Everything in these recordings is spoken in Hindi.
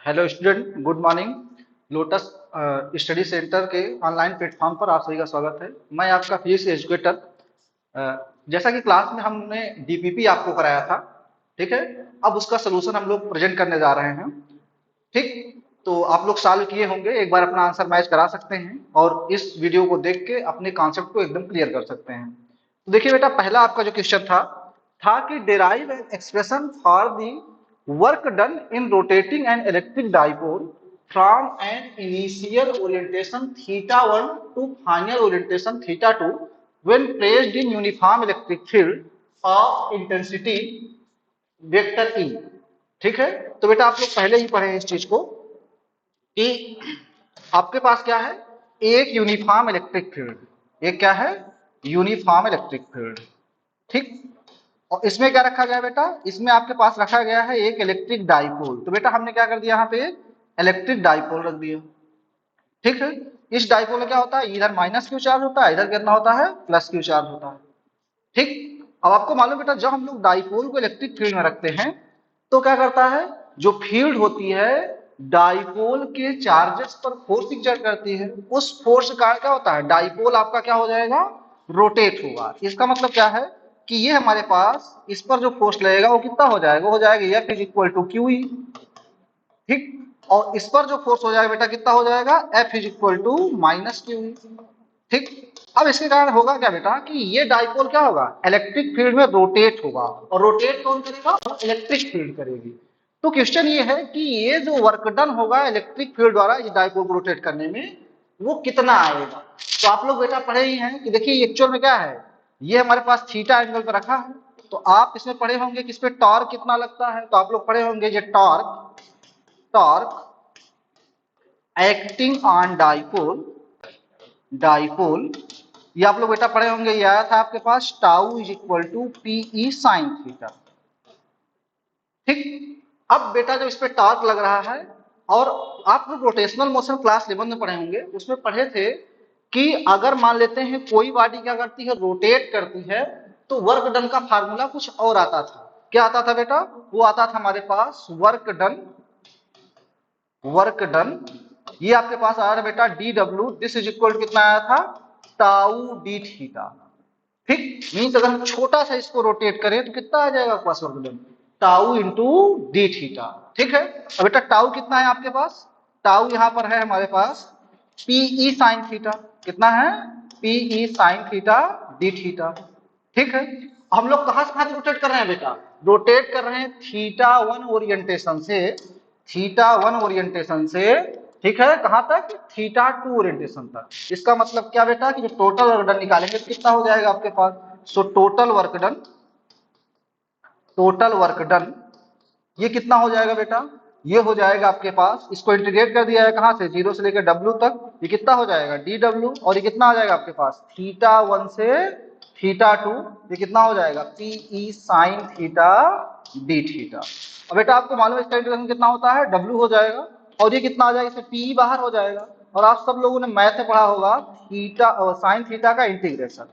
Hello student, good morning. Lotus study centre के ऑनलाइन प्लेटफॉर्म पर आप सभी का स्वागत है। मैं आपका फिजिक्स एजुकेटर। जैसा कि क्लास में हमने डीपीपी आपको कराया था, ठीक है। अब उसका सलूशन हम लोग प्रेजेंट करने जा रहे हैं, ठीक। तो आप लोग सॉल्व किए होंगे, एक बार अपना आंसर मैच करा सकते हैं और इस वीडियो को देख के अपने कॉन्सेप्ट को एकदम क्लियर कर सकते हैं। तो देखिए बेटा, पहला आपका जो क्वेश्चन था कि derive an expression for the work done in rotating an electric dipole from an initial orientation theta 1 to final orientation theta 2 when placed in uniform electric field of intensity vector E। ठीक है। तो बेटा आप लोग पहले ही पढ़े हैं इस चीज को कि आपके पास क्या है, एक यूनिफॉर्म इलेक्ट्रिक फील्ड। एक क्या है? यूनिफॉर्म इलेक्ट्रिक फील्ड, ठीक। और इसमें क्या रखा गया बेटा? इसमें आपके पास रखा गया है एक इलेक्ट्रिक डाइपोल। तो बेटा हमने क्या कर दिया, यहाँ पे इलेक्ट्रिक डाइपोल रख दिया, ठीक है। इस डाइपोल में क्या होता है, इधर माइनस क्यू चार्ज होता है, इधर कितना होता है, प्लस क्यू चार्ज होता है, ठीक। अब आपको मालूम बेटा, जब हम लोग डाइपोल को इलेक्ट्रिक फील्ड में रखते हैं तो क्या करता है, जो फील्ड होती है डाइपोल के चार्जेस पर फोर्स एक्सर्ट करती है, उस फोर्स का क्या होता है, डाइपोल आपका क्या हो जाएगा, रोटेट होगा। इसका मतलब क्या है कि ये हमारे पास इस पर जो फोर्स लगेगा वो कितना हो जाएगा, हो जाएगा F is equal to Q E, ठीक। और इस पर जो फोर्स हो जाएगा बेटा कितना हो जाएगा, F is equal to minus Q E, ठीक। अब इसके कारण होगा क्या बेटा कि ये डाइपोल क्या होगा, इलेक्ट्रिक फील्ड में रोटेट होगा। और रोटेट कौन करेगा, इलेक्ट्रिक फील्ड करेगी। तो क्वेश्चन ये है कि ये जो वर्क डन होगा इलेक्ट्रिक फील्ड द्वारा इस डाइपोल को रोटेट करने में, वो कितना आएगा। तो आप लोग बेटा पढ़े ही हैं कि देखिए एक्चुअल में क्या है, ये हमारे पास थीटा एंगल पर रखा है। तो आप इसमें पढ़े होंगे कि इस पे टॉर्क कितना लगता है। तो आप लोग पढ़े होंगे ये torque, torque acting on dipole, dipole ये आप लोग बेटा पढ़े होंगे, ये आया था आपके पास tau is equal to PE sine theta, ठीक। अब बेटा जब इस पे टॉर्क लग रहा है, और आप लोग रोटेशनल मोशन क्लास 11 में पढ़े होंगे, उसमें पढ़े थे कि अगर मान लेते हैं कोई बॉडी क्या करती है, रोटेट करती है, तो वर्क डन का फार्मूला कुछ और आता था। क्या आता था बेटा? वो आता था हमारे पास वर्क डन, वर्क डन ये आपके पास आया था बेटा D W, this is equal to कितना आया था, टाउ डी थीटा, ठीक। मीन्स अगर हम छोटा सा इसको रोटेट करें तो कितना आ जाएगा पास work done, tau into D theta, ठीक है। अब बेटा टाउ कितना है आपके पास, टाउ यहां पर है हमारे पास पीई साइन थीटा, कितना है, PE sine theta D theta, ठीक है। हम लोग कहां से कहां रोटेट कर रहे हैं बेटा, रोटेट कर रहे हैं थीटा 1 ओरिएंटेशन से, थीटा 1 ओरिएंटेशन से, ठीक है, कहां तक, थीटा 2 ओरिएंटेशन तक। इसका मतलब क्या बेटा कि जो टोटल वर्क डन निकालेंगे तो कितना हो जाएगा आपके पास, so total work done, total work done ये कितना हो जाएगा बेटा, ये हो जाएगा आपके पास, इसको इंटीग्रेट कर दिया है कहां से, 0 से लेकर डब्ल्यू तक, ये कितना हो जाएगा डी डब्ल्यू, और ये कितना आ जाएगा आपके पास थीटा 1 से थीटा 2, ये कितना हो जाएगा PE sine theta D theta. अब बेटा आपको मालूम है इसका इंटीग्रेशन कितना होता है, डब्ल्यू हो जाएगा, और ये कितना आ जाएगा, इसमें पीई बाहर हो जाएगा। और आप सब लोगों ने मैथ में पढ़ा होगा थीटा साइन थीटा का इंटीग्रेशन,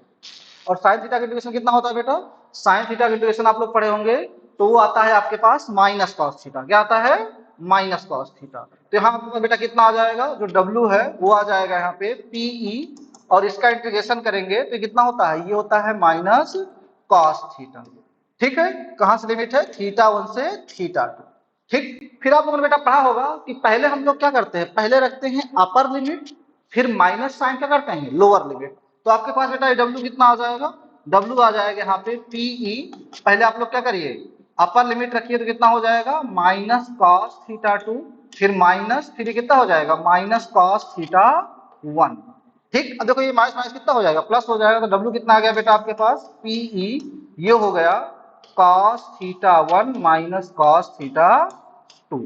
और साइन थीटा का इंटीग्रेशन कितना होता है बेटा, साइन थीटा का इंटीग्रेशन आप लोग पढ़े होंगे, तो वो आता है आपके पास माइनस कॉस थीटा। क्या आता है, माइनस कॉस थीटा। तो यहाँ पर बेटा कितना आ जाएगा, जो W है वो आ जाएगा यहाँ पे PE, और इसका इंटीग्रेशन करेंगे तो कितना होता है, ये होता है माइनस कॉस थीटा, ठीक है। कहां से लिमिट है, थीटा 1 से थीटा 2, ठीक। फिर आप लोगों ने बेटा पढ़ा होगा कि पहले हम लोग क्या करते हैं, पहले रखते हैं अपर लिमिट, फिर माइनस साइन क्या करते हैं, लोअर लिमिट। तो आपके पास बेटा डब्ल्यू कितना आ जाएगा, डब्ल्यू आ जाएगा यहाँ पे पीई, पहले आप लोग क्या करिए, अपर लिमिट रखिए तो कितना हो जाएगा माइनस कॉस थीटा 2, फिर माइनस, फिर ये कितना हो जाएगा माइनस कॉस थीटा 1, ठीक। अब देखो ये माइनस माइनस कितना हो जाएगा, प्लस हो जाएगा। तो डब्ल्यू कितना आ गया बेटा आपके पास पीई, ये हो गया cos theta 1 minus cos theta 2,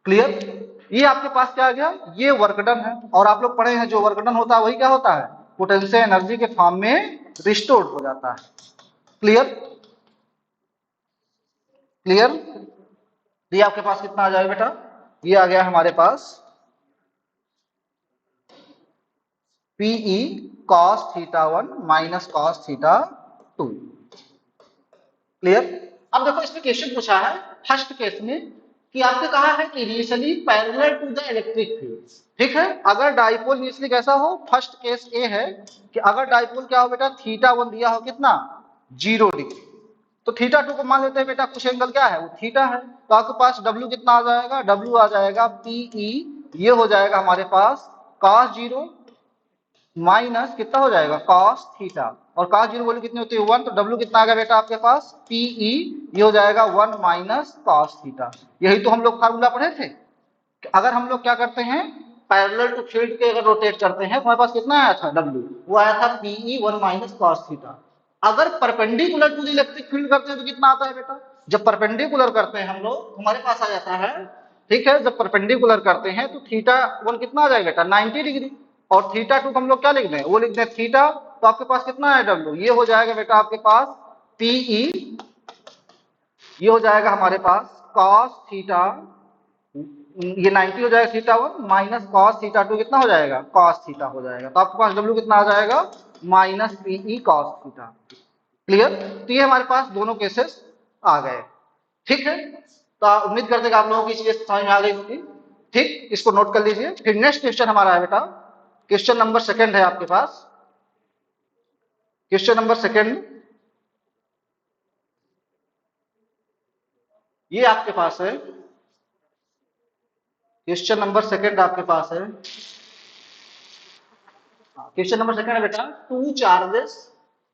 clear. ये आपके पास क्या आ गया, ये वर्क डन है। और आप लोग पढ़े हैं जो वर्क डन होता है वही क्या होता है, पोटेंशियल एनर्जी के फॉर्म में रिस्टोर्ड हो जाता है, क्लियर, क्लियर। ये आपके पास कितना आ जाएगा बेटा, ये आ गया हमारे पास P E cos theta 1 minus cos theta 2, clear. अब देखो इसमें क्वेश्चन पूछा है फर्स्ट केस में कि आपने कहा है initially parallel to the electric field, ठीक है। अगर डाइपोल इनिशियली कैसा हो, फर्स्ट केस ए है कि अगर डाइपोल क्या हो बेटा, थीटा 1 दिया हो कितना 0 डिग्री, तो थीटा 2 को मान लेते हैं बेटा कुछ एंगल क्या है वो थीटा है, तो आपके पास डब्ल्यू कितना आ जाएगा, डब्ल्यू आ जाएगा पीई, ये हो जाएगा हमारे पास cos 0 माइनस कितना हो जाएगा cos थीटा, और cos 0 वैल्यू कितनी होती है 1, तो डब्ल्यू कितना आ गया बेटा आपके पास पीई, ये हो जाएगा 1 माइनस cos थीटा। यही तो हम लोग फार्मूला पढ़े थे कि अगर हम लोग क्या करते हैं पैरेलल टू फील्ड के अगर रोटेट करते हैं तो हमारे पास कितना आया था डब्ल्यू, वो आया था पीई 1 माइनस cos थीटा। अगर perpendicular to the electric field करते हैं तो कितना आता है बेटा, जब परपेंडिकुलर करते हैं हम लोग हमारे पास आ जाता है, ठीक है, जब परपेंडिकुलर करते हैं तो थीटा 1 कितना आ जाएगा बेटा 90 डिग्री, और थीटा 2 को हम लोग क्या लिख दें, वो लिख दें थीटा, तो आपके पास कितना है डब्ल्यू, ये हो जाएगा बेटा आपके पास पीई, ये हो जाएगा हमारे पास cos थीटा, ये 90 हो जाएगा थीटा 1 माइनस cos थीटा 2 कितना हो जाएगा cos थीटा हो जाएगा, तो आपके पास डब्ल्यू कितना आ जाएगा minus PE cos theta. Clear, तो ये हमारे पास दोनों केसेस आ गए, ठीक है। तो उम्मीद करते हैं कि आप लोगों की चीजें समझ में आ गई होगी, ठीक, इसको नोट कर लीजिए। फिर नेक्स्ट क्वेश्चन हमारा है बेटा, क्वेश्चन नंबर 2 है आपके पास, क्वेश्चन नंबर 2 ये आपके पास है, क्वेश्चन नंबर 2 आपके पास है, क्वेश्चन नंबर 2 है बेटा, 2 चार्जेस,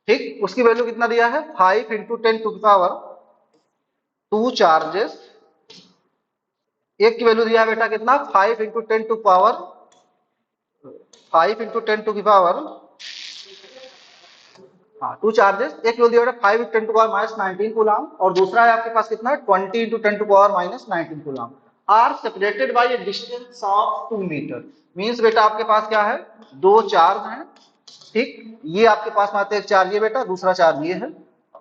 ठीक, उसकी वैल्यू कितना दिया है 5 into 10 to the power 2 charges, एक की वैल्यू दिया है बेटा कितना 5 into 10 to power 5 into 10 to की पावर, हाँ 2 चार्जेस, एक की वैल्यू दिया बेटा 5 into 10 to power minus 19 coulomb, और दूसरा है आपके पास कितना 20 into 10 to power minus 19 coulomb, are separated by a distance of 2 metre. Means बेटा आपके पास क्या है, दो चार्ज हैं, ठीक, ये आपके पास में आते हैं चार्ज ये बेटा, दूसरा चार्ज ये है,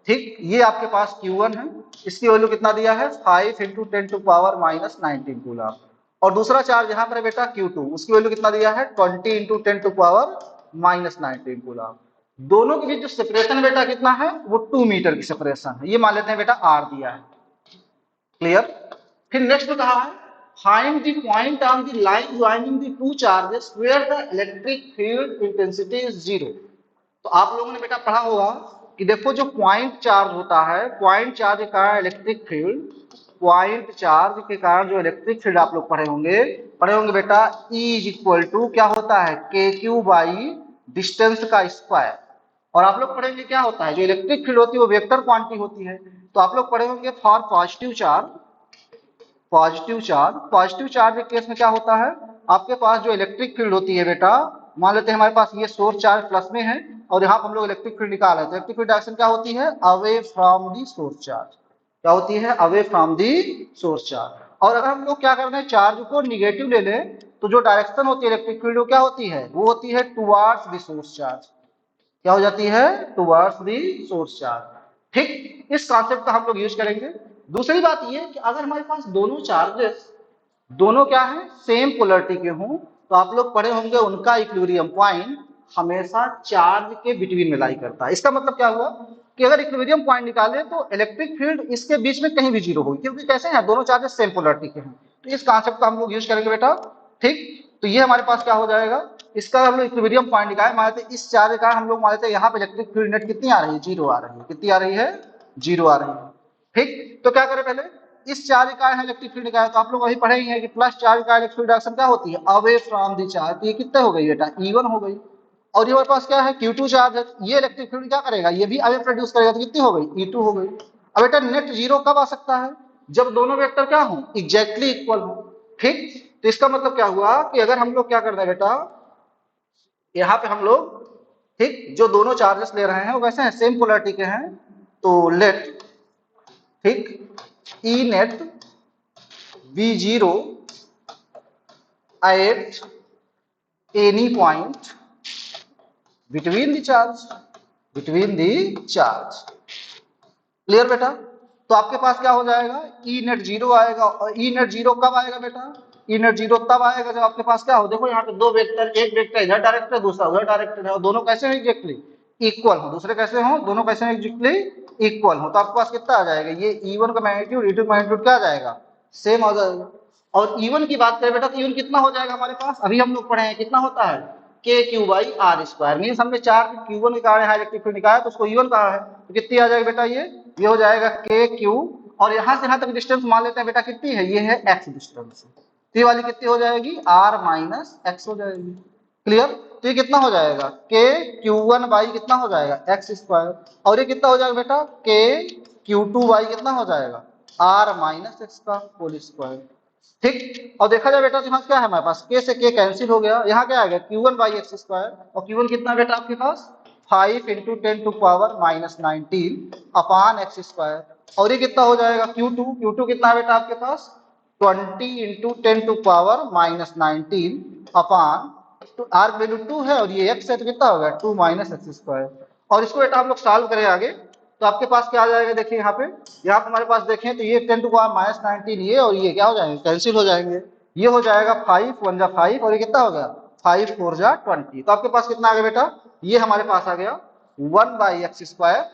ठीक, ये आपके पास Q1 है, इसकी वैल्यू कितना दिया है 5 into 10 to power minus 19 coulomb, और दूसरा चार्ज यहाँ पर है बेटा Q2, उसकी वैल्यू कितना दिया है 20 into 10 to power minus 19 coulomb. दोनों के बीच जो सेपरेशन बेटा कितना है वो 2 मीटर की सेपरेशन है, ये मान लेते हैं बेटा R दिया है। क्लियर, फिर नेक्स्ट कहा है find the point on the line joining the two charges where the electric field intensity is 0। तो आप लोगों ने बेटा पढ़ा होगा कि देखो जो पॉइंट चार्ज होता है, पॉइंट चार्ज के कारण इलेक्ट्रिक फील्ड, पॉइंट चार्ज के कारण जो इलेक्ट्रिक फील्ड आप लोग पढ़े होंगे बेटा E इज इक्वल टू क्या होता है KQ बाई डिस्टेंस का स्क्वायर, और आप लोग पढ़ेंगे क्या होता है जो इलेक्ट्रिक फील्ड होती है वो वेक्टर क्वांटिटी होती है, तो आप लोग पढ़े होंगे for positive charge, positive charge के केस में क्या होता है आपके पास जो इलेक्ट्रिक फील्ड होती है बेटा, मान लेते हैं हमारे पास ये सोर्स चार्ज प्लस में है और यहाँ पर हम लोग इलेक्ट्रिक फील्ड निकाल रहे हैं, तो इलेक्ट्रिक फील्ड डायरेक्शन क्या होती है away from the source charge, क्या होती है away from the source charge. और अगर हम लोग क्या करते हैं चार्ज को निगेटिव ले लें तो जो डायरेक्शन होती है इलेक्ट्रिक फील्ड वो क्या होती है, वो होती है टुवार्ड्स द सोर्स चार्ज, क्या हो जाती है टुवार्ड्स दी सोर्स चार्ज, ठीक, इस कॉन्सेप्ट का हम लोग यूज करेंगे। दूसरी बात ये कि अगर हमारे पास दोनों चार्जेस दोनों क्या है सेम पोलरिटी के हों तो आप लोग पढ़े होंगे उनका इक्विलिब्रियम पॉइंट हमेशा चार्ज के बिटवीन में लाई करता है। इसका मतलब क्या हुआ कि अगर इक्विलिब्रियम पॉइंट निकाले तो इलेक्ट्रिक फील्ड इसके बीच में कहीं भी जीरो होगी, क्योंकि कैसे हैं दोनों चार्जेस सेम पोलरिटी के हैं, तो इस कॉन्सेप्ट का हम लोग यूज करेंगे बेटा, ठीक। तो ये हमारे पास क्या हो जाएगा, इसका हम लोग इक्विलिब्रियम पॉइंट निकाले, मान लेते इस चार्ज का हम लोग मान लेते यहाँ पे इलेक्ट्रिक फील्ड नेट कितनी आ रही है जीरो आ रही है, कितनी आ रही है जीरो आ रही है, ठीक। तो क्या करें पहले इस चार्ज का इलेक्ट्रिक फील्ड निकाले, तो आप लोग वही पढ़े ही हैं कि प्लस चार्ज का इलेक्ट्रिक फील्ड डायरेक्शन क्या होती है अवे फ्रॉम द चार्ज, तो ये कितने हो गई बेटा E1 हो गई, और ये हमारे पास क्या है Q2 चार्ज है, ये इलेक्ट्रिक फील्ड क्या करेगा ये भी अवे प्रोड्यूस करेगा, तो कितनी हो गई E2 हो गई। अब बेटा नेट जीरो कब आ सकता है जब दोनों वेक्टर क्या हो एग्जैक्टली इक्वल हो, ठीक। तो इसका मतलब क्या हुआ कि अगर हम लोग क्या कर रहे हैं बेटा यहाँ पे हम लोग, ठीक, जो दोनों चार्जेस ले रहे हैं वो कैसे हैं सेम पोलरिटी के हैं, तो लेट, ठीक, E net V0 at any point between the charge, clear बेटा। तो आपके पास क्या हो जाएगा ई नेट जीरो आएगा, और ई नेट जीरो कब आएगा बेटा, ई नेट जीरो तब आएगा जब आपके पास क्या हो, देखो यहाँ पे दो वेक्टर, एक वेक्टर इधर डायरेक्टेड है दूसरा उधर डायरेक्टेड है और दोनों कैसे हैं एग्जैक्टली इक्वल हो, दूसरे कैसे हो दोनों कैसे हैं एग्जैक्टली इक्वल हो, तो आपके पास कितना आ जाएगा ये E1 का मैग्नीट्यूड E2 का मैग्नीट्यूड क्या आ जाएगा सेम हो जाएगा। और इवन की बात करें बेटा तो इवन कितना हो जाएगा हमारे पास, अभी हम लोग पढ़े हैं कितना होता है k q by are square, means हमने चार्ज Q1 निकाला है, इलेक्ट्रिक फील्ड निकाला तो उसको इवन कहा है, तो कितनी आ जाएगी बेटा ये हो जाएगा के क्यू, और यहाँ से यहाँ तक डिस्टेंस मान लेते हैं बेटा कितनी है, ये है एक्स डिस्टेंस, तो ये वाली कितनी हो जाएगी आर माइनस एक्स हो जाएगी। क्लियर, तो ये कितना हो जाएगा के क्यू वन बाई कितना हो जाएगा एक्स स्क्वायर, और ये कितना हो जाएगा बेटा के क्यू टू बाई कितना हो जाएगा आर माइनस एक्स का होल स्क्वायर। ठीक, और देखा जाए बेटा तो यहाँ क्या है हमारे पास, के से के कैंसिल हो गया, यहाँ क्या आ गया q one by x square, और क्यू वन कितना बेटा आपके पास 5 into ten to power minus 19 upon x square, और ये कितना हो जाएगा क्यू टू कितना है बेटा आपके पास 20 into ten to power minus 19 upon, तो आर वैल्यू 2 है और ये x है तो कितना होगा 2 माइनस एक्स स्क्वायर। और इसको बेटा हम लोग सॉल्व करें आगे तो आपके पास क्या आ जाएगा, देखिए यहाँ पे हमारे पास देखें तो ये 10 टू पावर माइनस 19 ये और ये क्या हो जाएंगे कैंसिल हो जाएंगे, ये हो जाएगा 5 1 जा 5 और ये कितना हो गया 5 4 जा 20, तो आपके पास कितना आ गया बेटा, ये हमारे पास आ गया 1 by x square,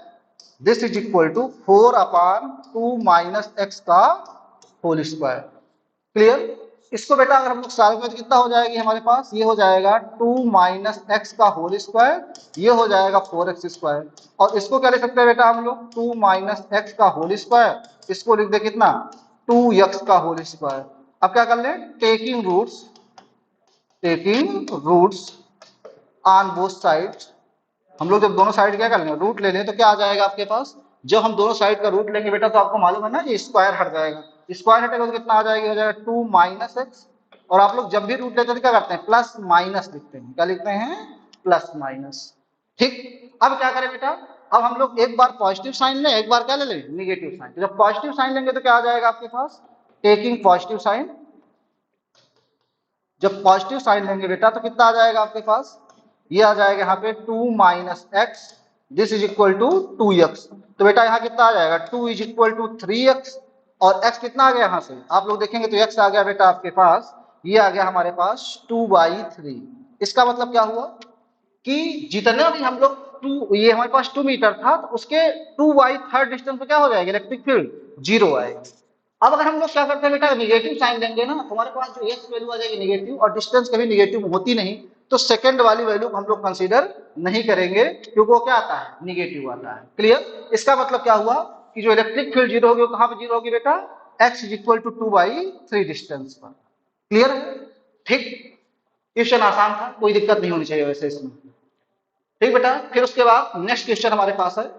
this is equal to 4 upon 2 minus x का होल स्क्वायर। क्लियर, इसको बेटा अगर हम लोग सॉल्व करें तो कितना हो जाएगी हमारे पास, ये हो जाएगा 2 माइनस एक्स का होल स्क्वायर, ये हो जाएगा 4x स्क्वायर, और इसको क्या लिख सकते हैं बेटा हम लोग 2 माइनस एक्स का होल स्क्वायर, इसको लिख दे कितना 2x का होल स्क्वायर। अब क्या कर लें, taking roots on both sides, हम लोग जब दोनों साइड क्या करेंगे रूट ले लें तो क्या आ जाएगा आपके पास, जब हम दोनों साइड का रूट लेंगे बेटा तो आपको मालूम है ना ये स्क्वायर हट जाएगा, स्क्वायर हटेगा तो कितना आ जाएगा, हो जाएगा 2 माइनस एक्स, और आप लोग जब भी रूट लेते हैं तो क्या करते हैं प्लस माइनस लिखते हैं, क्या लिखते हैं प्लस माइनस। ठीक, अब क्या करें बेटा, अब हम लोग एक बार पॉजिटिव साइन लें एक बार क्या ले लें निगेटिव साइन, तो जब पॉजिटिव साइन लेंगे तो क्या आ जाएगा आपके पास टेकिंग पॉजिटिव साइन, जब पॉजिटिव साइन लेंगे बेटा तो कितना आ जाएगा आपके पास, ये आ जाएगा यहाँ पे 2 minus x, this is equal to 2x, तो बेटा यहाँ कितना आ जाएगा 2 इज इक्वल टू 3x, और x कितना आ गया यहाँ से आप लोग देखेंगे तो x आ गया बेटा आपके पास, ये आ गया हमारे पास 2/3, इसका मतलब क्या हुआ कि जितना भी हम लोग 2 ये हमारे पास 2 मीटर था तो उसके 2/3 डिस्टेंस पे क्या हो जाएगा इलेक्ट्रिक फील्ड 0 आएगी। अब अगर हम लोग क्या करते हैं बेटा निगेटिव साइन देंगे ना, हमारे पास जो x वैल्यू आ जाएगी निगेटिव, और डिस्टेंस कभी निगेटिव होती नहीं तो सेकंड वाली वैल्यू को हम लोग कंसीडर नहीं करेंगे क्योंकि वो क्या आता है निगेटिव आता है। क्लियर, इसका मतलब क्या हुआ कि जो इलेक्ट्रिक फील्ड 0 होगी वो कहां पे 0 होगी बेटा x is equal to 2/3 distance पर। क्लियर है, ठीक, क्वेश्चन आसान था, कोई दिक्कत नहीं होनी चाहिए वैसे इसमें। ठीक बेटा, फिर उसके बाद नेक्स्ट क्वेश्चन हमारे पास है,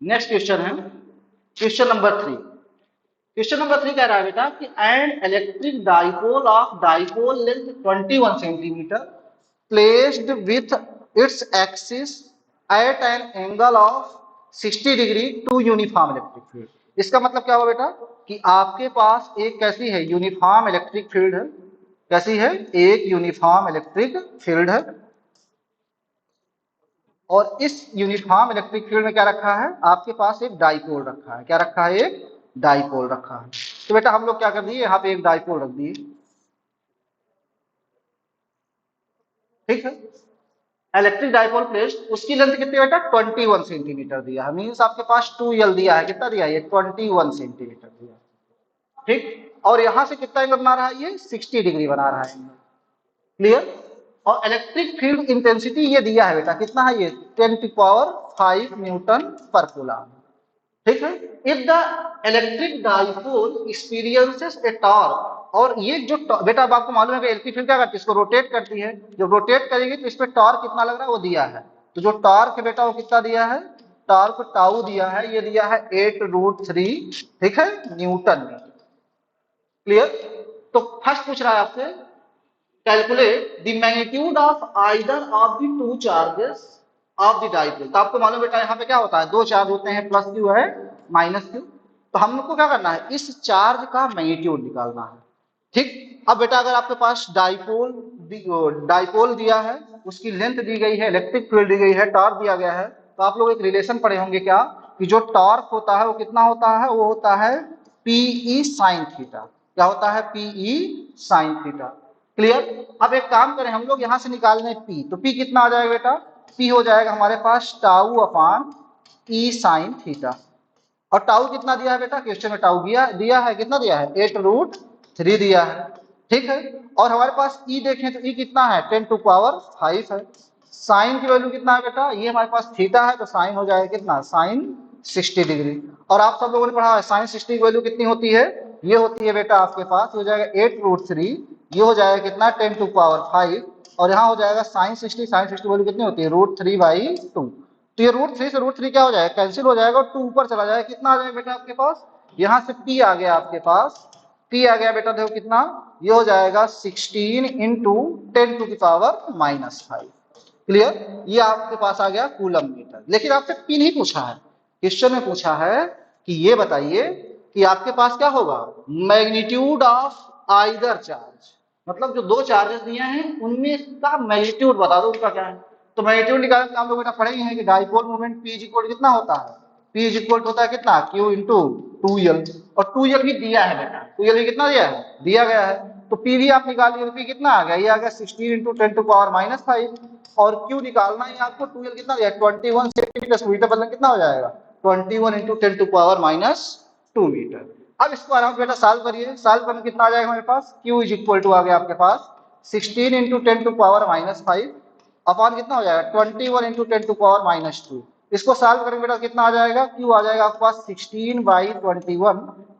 नेक्स्ट क्वेश्चन है क्वेश्चन नंबर 3। क्वेश्चन नंबर 3 कह रहा है बेटा कि and electric dipole of dipole length 21 centimetre placed with its axis at an angle of 60 degree to uniform electric field. इसका मतलब क्या हुआ बेटा कि आपके पास एक कैसी है यूनिफॉर्म इलेक्ट्रिक फील्ड है, कैसी है एक यूनिफॉर्म इलेक्ट्रिक फील्ड है, और इस यूनिफॉर्म इलेक्ट्रिक फील्ड में क्या रखा है आपके पास एक डाइपोल रखा है, क्या रखा है एक डाइपोल रखा है। तो बेटा हम लोग क्या कर दिए यहाँ पे एक डाइपोल रख दिए, ठीक है, इलेक्ट्रिक डाइपोल प्लेस्ड, उसकी लेंथ कितनी बेटा 21 सेंटीमीटर दिया है, मीन्स आपके पास 2l दिया है, कितना दिया है ये 21 सेंटीमीटर दिया, ठीक, और यहां से कितना एंगल बना रहा है ये 60 डिग्री बना रहा है एंगल। क्लियर, और इलेक्ट्रिक फील्ड इंटेंसिटी ये दिया है बेटा कितना है ये 10⁵ न्यूटन पर कूलम। ठीक है, if the electric dipole experiences a torque, और ये जो बेटा अब आपको मालूम है कि इलेक्ट्रिक फील्ड क्या करती है इसको रोटेट करती है, जब रोटेट करेगी तो इस पे टॉर्क कितना लग रहा है वो दिया है, तो जो टॉर्क है बेटा वो कितना दिया है टॉर्क टाउ दिया है, ये दिया है 8√3, ठीक है न्यूटन में। क्लियर, तो फर्स्ट पूछ रहा है आपसे calculate the magnitude of either of the two charges of the dipole. तो आपको मालूम बेटा यहाँ पे क्या होता है दो चार्ज होते हैं, प्लस क्यू है माइनस क्यू, तो हम लोग को क्या करना है इस चार्ज का मैग्नीट्यूड निकालना है। ठीक, अब बेटा अगर आपके पास डाइपोल दिया है, उसकी लेंथ दी गई है, इलेक्ट्रिक फील्ड दी गई है, टॉर्क दिया गया है, तो आप लोग एक रिलेशन पढ़े होंगे क्या कि जो टॉर्क होता है वो कितना होता है, वो होता है पीई साइन थीटा। क्या होता है पीई साइन थीटा। क्लियर, अब एक काम करें हम लोग यहां से निकाल लें पी, तो पी कितना आ जाएगा बेटा, पी हो जाएगा हमारे पास टाउ अपान ई साइन थीटा। और टाउ कितना दिया है बेटा, क्वेश्चन में टाउ दिया है, कितना दिया है 8√3 दिया है, ठीक है। और हमारे पास ई देखें तो ई कितना है 10⁵ है। साइन की वैल्यू कितना है बेटा, ये हमारे पास थीटा है, तो साइन हो जाएगा कितना, साइन 60 डिग्री। और आप सब लोगों ने पढ़ा है साइन 60 की वैल्यू कितनी होती है, ये होती है बेटा आपके पास हो जाएगा 8√3, ये हो जाएगा कितना 10⁵, और यहाँ हो जाएगा साइन 60, साइन 60 वैल्यू कितनी होती है √3/2। तो ये √3 से √3 क्या हो जाएगा, कैंसिल हो जाएगा, और 2 ऊपर चला जाएगा, कितना आ जाएगा बेटा आपके पास, यहाँ से p आ गया आपके पास, p आ गया बेटा देखो कितना, ये हो जाएगा 16 × 10⁻⁻5। क्लियर, ये आपके पास आ गया कूलम मीटर। लेकिन आपसे p नहीं पूछा है, क्वेश्चन में पूछा है कि ये बताइए कि आपके पास क्या होगा, मैग्नीट्यूड ऑफ आइदर चार्ज, मतलब जो दो चार्जेस दिए हैं उनमें इसका मैग्नीट्यूड बता दो उनका क्या है। तो मैग्नीट्यूड निकालने का हम लोग बेटा पढ़ेंगे हैं कि डाइपोल मोमेंट P इक्वल कितना होता है, P इक्वल होता है कितना Q × 2L, और 2L भी दिया है बेटा, 2L भी कितना दिया है, दिया गया है। तो P भी आप निकालिए, P कितना आ गया, ये आ गया 16 × 10⁻⁵, और Q निकालना है आपको, 2L कितना दिया 21 सेंटीमीटर, मीटर बदलना कितना हो जाएगा 21 × 10⁻2 मीटर। अब इसको आराम से बेटा सॉल्व करिए, सॉल्व करने कितना आ जाएगा हमारे पास, Q इक्वल टू आ गया आपके पास 16 × 10⁻⁵ अपॉन कितना हो जाएगा 21 × 10⁻²। इसको सॉल्व करेंगे बेटा कितना आ जाएगा, Q आ जाएगा आपके पास 16/21 ×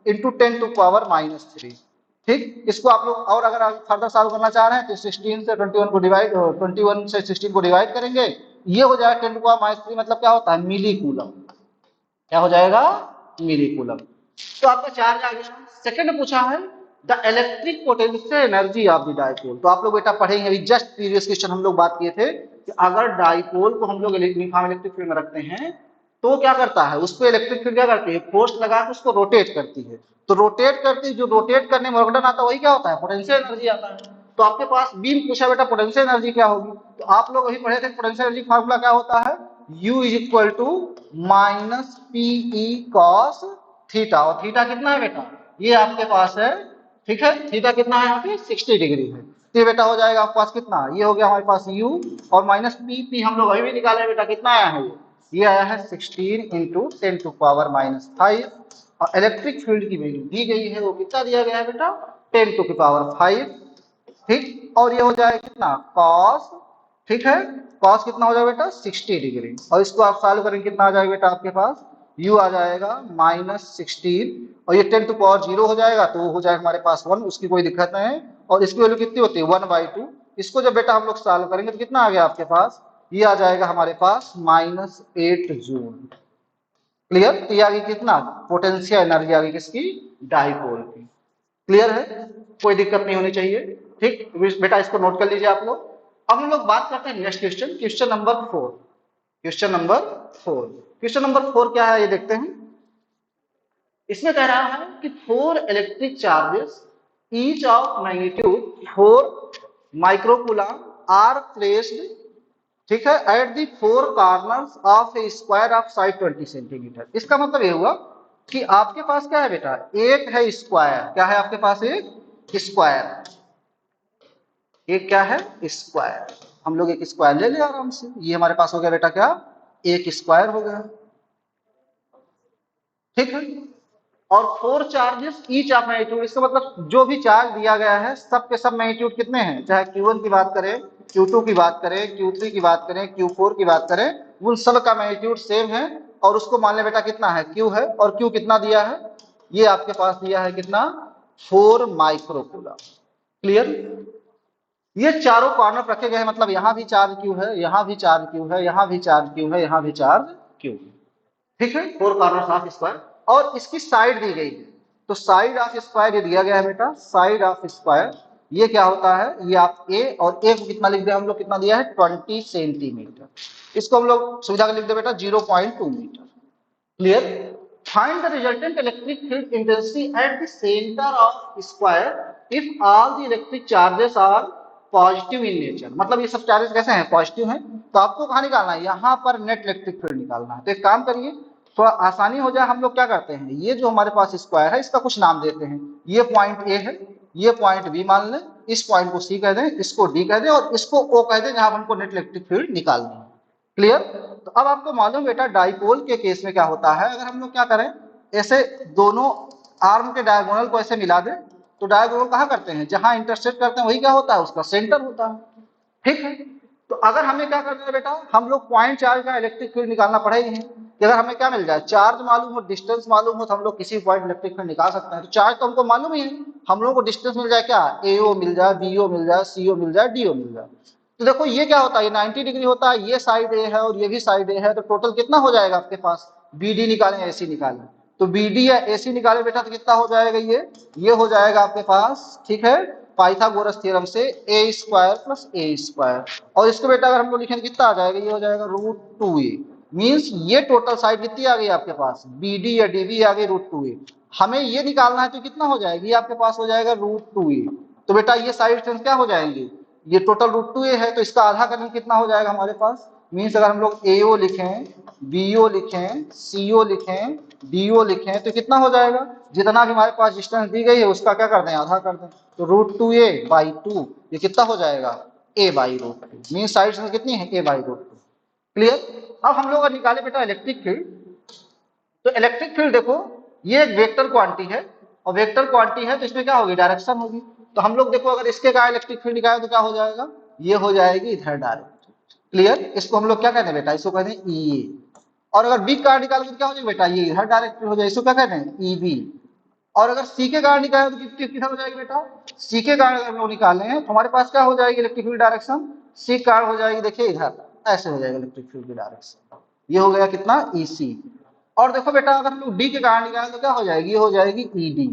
10⁻3। ठीक, इसको आप लोग और अगर आप फर्दर सॉल्व करना चाह रहे हैं तो 16 से 21 को डिवाइड, 21 से 16 को डिवाइड करेंगे, ये हो जाएगा 10⁻3, मतलब क्या होता है मिली कूलम, क्या हो जाएगा मिली कूलम। तो आपका चार्ज आ गया। सेकंड पूछा है the electric potential energy of the dipole. तो आप लोग बेटा पढ़ेंगे, अभी जस्ट प्रीवियस क्वेश्चन हम लोग बात किए थे कि अगर डाइपोल को हम लोग यूनिफॉर्म इलेक्ट्रिक फील्ड में रखते हैं तो क्या करता है, उस पर इलेक्ट्रिक फील्ड क्या करती है, फोर्स लगा के उसको रोटेट करती है। तो रोटेट करती है, जो रोटेट करने में वर्क डन आता है वही क्या होता है, पोटेंशियल एनर्जी आता है। तो आपके पास बीम पूछा बेटा पोटेंशियल एनर्जी क्या होगी, तो आप लोग वही पढ़े थे पोटेंशियल एनर्जी फार्मूला क्या होता है, U equal to -PE cos theta, और थीटा कितना है बेटा, ये आपके पास है, ठीक है, थीटा कितना है यहाँ पे 60 डिग्री है। तो ये बेटा हो जाएगा आपके पास कितना, ये हो गया हमारे पास U, और -P हम लोग अभी भी निकाले बेटा कितना आया है, ये आया है 16 × 10⁻⁵, और इलेक्ट्रिक फील्ड की वैल्यू दी गई है, वो कितना दिया गया है बेटा 10⁵, ठीक। और ये हो जाएगा कितना cos, ठीक है, cos कितना हो जाएगा बेटा 60 डिग्री, और इसको आप सॉल्व करेंगे कितना आ जाएगा बेटा आपके पास, u आ जाएगा -16, और ये 10⁻0 हो जाएगा, तो वो हो जाएगा हमारे पास 1, उसकी कोई दिक्कत नहीं है। और इसकी वैल्यू कितनी होती है 1/2। इसको जब बेटा हम लोग सॉल्व करेंगे तो कितना आ गया आपके पास, ये आ जाएगा हमारे पास -8 जूल। क्लियर, तो ये आ गई कितना पोटेंशियल एनर्जी आ गई किसकी, डाइपोल की। क्लियर है, कोई दिक्कत नहीं होनी चाहिए, ठीक बेटा, इसको नोट कर लीजिए आप लोग। अब हम लोग बात करते हैं next question, question number 4। Question number 4, question number 4 क्या है ये देखते हैं। इसमें कह रहा है कि 4 electric charges each of magnitude 4 microcoulomb are placed, ठीक है, at the 4 corners of a square of side 20 centimetre. इसका मतलब ये हुआ कि आपके पास क्या है बेटा, एक है स्क्वायर, क्या है आपके पास एक स्क्वायर, एक क्या है स्क्वायर, हम लोग एक स्क्वायर ले ले आराम से, ये हमारे पास हो गया बेटा क्या, एक स्क्वायर हो गया, ठीक है। और 4 चार्जेस ईच ऑफ मैग्नीट्यूड, इसका मतलब जो भी चार्ज दिया गया है सब के सब मैग्नीट्यूड कितने हैं, चाहे Q1 की बात करें, Q2 की बात करें, Q3 की बात करें, Q4 की बात करें, उन सब का मैग्नीट्यूड सेम है। और उसको मान ले बेटा कितना है Q है, और Q कितना दिया है, ये आपके पास दिया है कितना 4 माइक्रोकूलम। क्लियर, ये चारों कॉर्नर रखे गए हैं, मतलब यहाँ भी चार्ज Q है, यहाँ भी चार्ज Q है, यहाँ भी चार्ज Q है, यहाँ भी चार्ज Q है, ठीक है, 4 कॉर्नर्स ऑफ स्क्वायर। और इसकी साइड दी गई है, तो साइड ऑफ स्क्वायर ये दिया गया है बेटा, साइड ऑफ स्क्वायर ये क्या होता है, ये आप a, और a को कितना लिख दे हम लोग, कितना दिया है 20 सेंटीमीटर, इसको हम लोग सुविधा का लिख दे बेटा 0.2 metre. Clear, find the resultant electric field intensity at the centre of square if all the electric charges are positive in nature. मतलब ये सब चार्जेस कैसे हैं, पॉजिटिव हैं, तो आपको कहाँ निकालना है, यहाँ पर नेट इलेक्ट्रिक फील्ड निकालना है। तो एक काम करिए, थोड़ा आसानी हो जाए, हम लोग क्या करते हैं, ये जो हमारे पास स्क्वायर है इसका कुछ नाम देते हैं, ये पॉइंट ए है, ये पॉइंट बी मान लें, इस पॉइंट को सी कह दें, इसको डी कह दें, और इसको ओ कह दें, जहां हमको नेट इलेक्ट्रिक फील्ड निकालनी है। क्लियर, तो अब आपको मालूम बेटा डाइपोल के केस में क्या होता है, अगर हम लोग क्या करें, ऐसे दोनों आर्म के डायगोनल को ऐसे मिला दे तो डायगोनल कहाँ करते हैं, जहां इंटरसेक्ट करते हैं वही क्या होता है, उसका सेंटर होता है। ठीक है, तो अगर हमें क्या करना है बेटा, हम लोग पॉइंट चार्ज का इलेक्ट्रिक फील्ड निकालना पड़ेगा ही कि अगर हमें क्या मिल जाए, चार्ज मालूम हो, डिस्टेंस मालूम हो, तो हम लोग किसी पॉइंट इलेक्ट्रिक फील्ड निकाल सकते हैं। तो चार्ज तो हमको मालूम ही है, हम लोगों को डिस्टेंस मिल जाए क्या, एओ मिल जाए, बीओ मिल जाए, सीओ मिल जाए, डीओ मिल जाए। तो देखो ये क्या होता है, ये 90 डिग्री होता है, ये साइड ए है और ये भी साइड ए है, तो टोटल कितना हो जाएगा आपके पास, बीडी निकालें एसी निकालें, तो बीडी या एसी निकाले बेटा तो कितना हो जाएगा, ये हो जाएगा आपके पास, ठीक है, पाइथागोरस थ्योरम से ए स्क्वायर प्लस ए स्क्वायर, और इसको बेटा अगर हम लोग लिखेंगे कितना आ जाएगा, ये हो जाएगा √2a। मींस ये टोटल साइड कितनी आ गई आपके पास, बीडी या डीबी आ गई √2a। हमें ये निकालना है तो कितना हो जाएगी, आपके पास हो जाएगा √2a। तो बेटा ये साइड डिस्टेंस क्या हो जाएंगे, ये टोटल √2a है, तो इसका आधा करने कितना हो जाएगा हमारे पास, मींस अगर हम लोग एओ लिखें, बीओ लिखें, सीओ लिखें, डीओ लिखें, तो कितना हो जाएगा, जितना भी हमारे पास डिस्टेंस दी गई है उसका क्या कर दें, आधा कर दें, तो √2a/2 ये कितना हो जाएगा, a/√2। मीन साइड डिस्टेंस कितनी है, a/√2। क्लियर। अब हम लोग अगर निकाले बेटा इलेक्ट्रिक फील्ड, तो इलेक्ट्रिक फील्ड देखो ये एक वेक्टर क्वांटिटी है, और वेक्टर क्वांटिटी है तो इसमें क्या होगी, डायरेक्शन होगी। तो हम लोग देखो अगर इसके का इलेक्ट्रिक फील्ड निकाले तो क्या हो जाएगा, ये हो जाएगी इधर डायरेक्ट। क्लियर। इसको हम लोग क्या कहते हैं बेटा, इसको कहते हैं ई। और अगर बी का निकालोगे तो क्या हो जाएगा बेटा, ये इधर डायरेक्ट हो जाएगा, इसको क्या कहते हैं ईबी। और अगर सी के कारण निकाले तो किधर हो जाएगी बेटा, सी के कारण अगर हम लोग निकाले हैं तो हमारे पास क्या हो जाएगी इलेक्ट्रिक फील्ड डायरेक्शन, सी कारण हो जाएगी, देखिए इधर ऐसे हो जाएगा इलेक्ट्रिक फील्ड की डायरेक्शन, ये हो गया कितना ईसी। और देखो बेटा अगर हम लोग डी के कारण निकालें तो क्या हो जाएगी, ये हो जाएगी ईडी।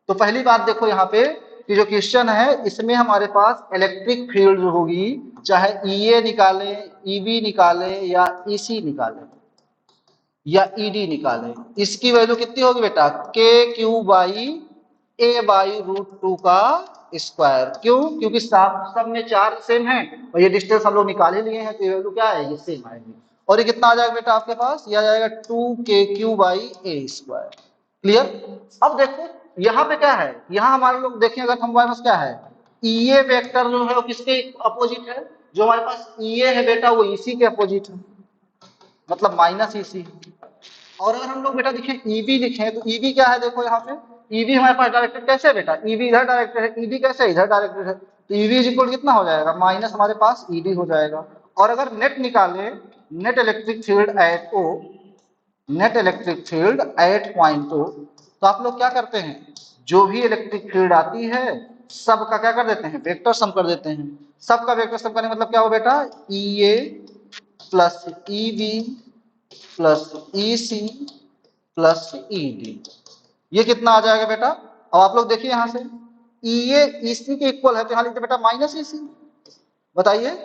तो पहली बात देखो यहाँ पे कि जो क्वेश्चन है इसमें हमारे पास इलेक्ट्रिक फील्ड जो होगी, चाहे ईए निकाले, ईबी निकाले या ईसी निकाले या ईडी निकाले, इसकी वैल्यू कितनी होगी बेटा, KQ/A/√2 का स्क्वायर। क्यों, क्योंकि सब में चार्ज सेम है और ये डिस्टेंस हम लोग निकाल ही लिए हैं, तो ये वैल्यू क्या है, ये सेम आएगी। और ये कितना आ जाएगा बेटा आपके पास, ये आ जाएगा 2KQ/A²। क्लियर। अब देखो यहाँ पे क्या है, यहाँ हमारे लोग देखें अगर हमारे पास क्या है, ईए वेक्टर जो है वो किसके अपोजिट है, जो हमारे पास ईए है बेटा वो ईसी के अपोजिट है, मतलब माइनस ईसी। और अगर हम लोग बेटा देखें ईबी लिखें तो ईबी क्या है, देखो यहाँ पे ईबी हमारे पास डायरेक्टेड कैसे है बेटा, ईबी इधर डायरेक्टेड है, ईडी कैसे इधर डायरेक्टेड है, तो ईबी इज इक्वल कितना हो जाएगा, माइनस हमारे पास ईडी हो जाएगा। और अगर नेट निकाले, net electric field at O, net electric field at point O, तो आप लोग क्या करते हैं, जो भी इलेक्ट्रिक फील्ड आती है सबका क्या कर देते हैं, वेक्टर सम कर देते हैं। सबका वेक्टर सम करने मतलब क्या हो बेटा, ई ए प्लस ई बी प्लस ई सी प्लस ई डी, ये कितना आ जाएगा बेटा। अब आप लोग देखिए यहां से ई ए ई सी के इक्वल है तो यहां लिखते बेटा माइनस ई सी, बताइए।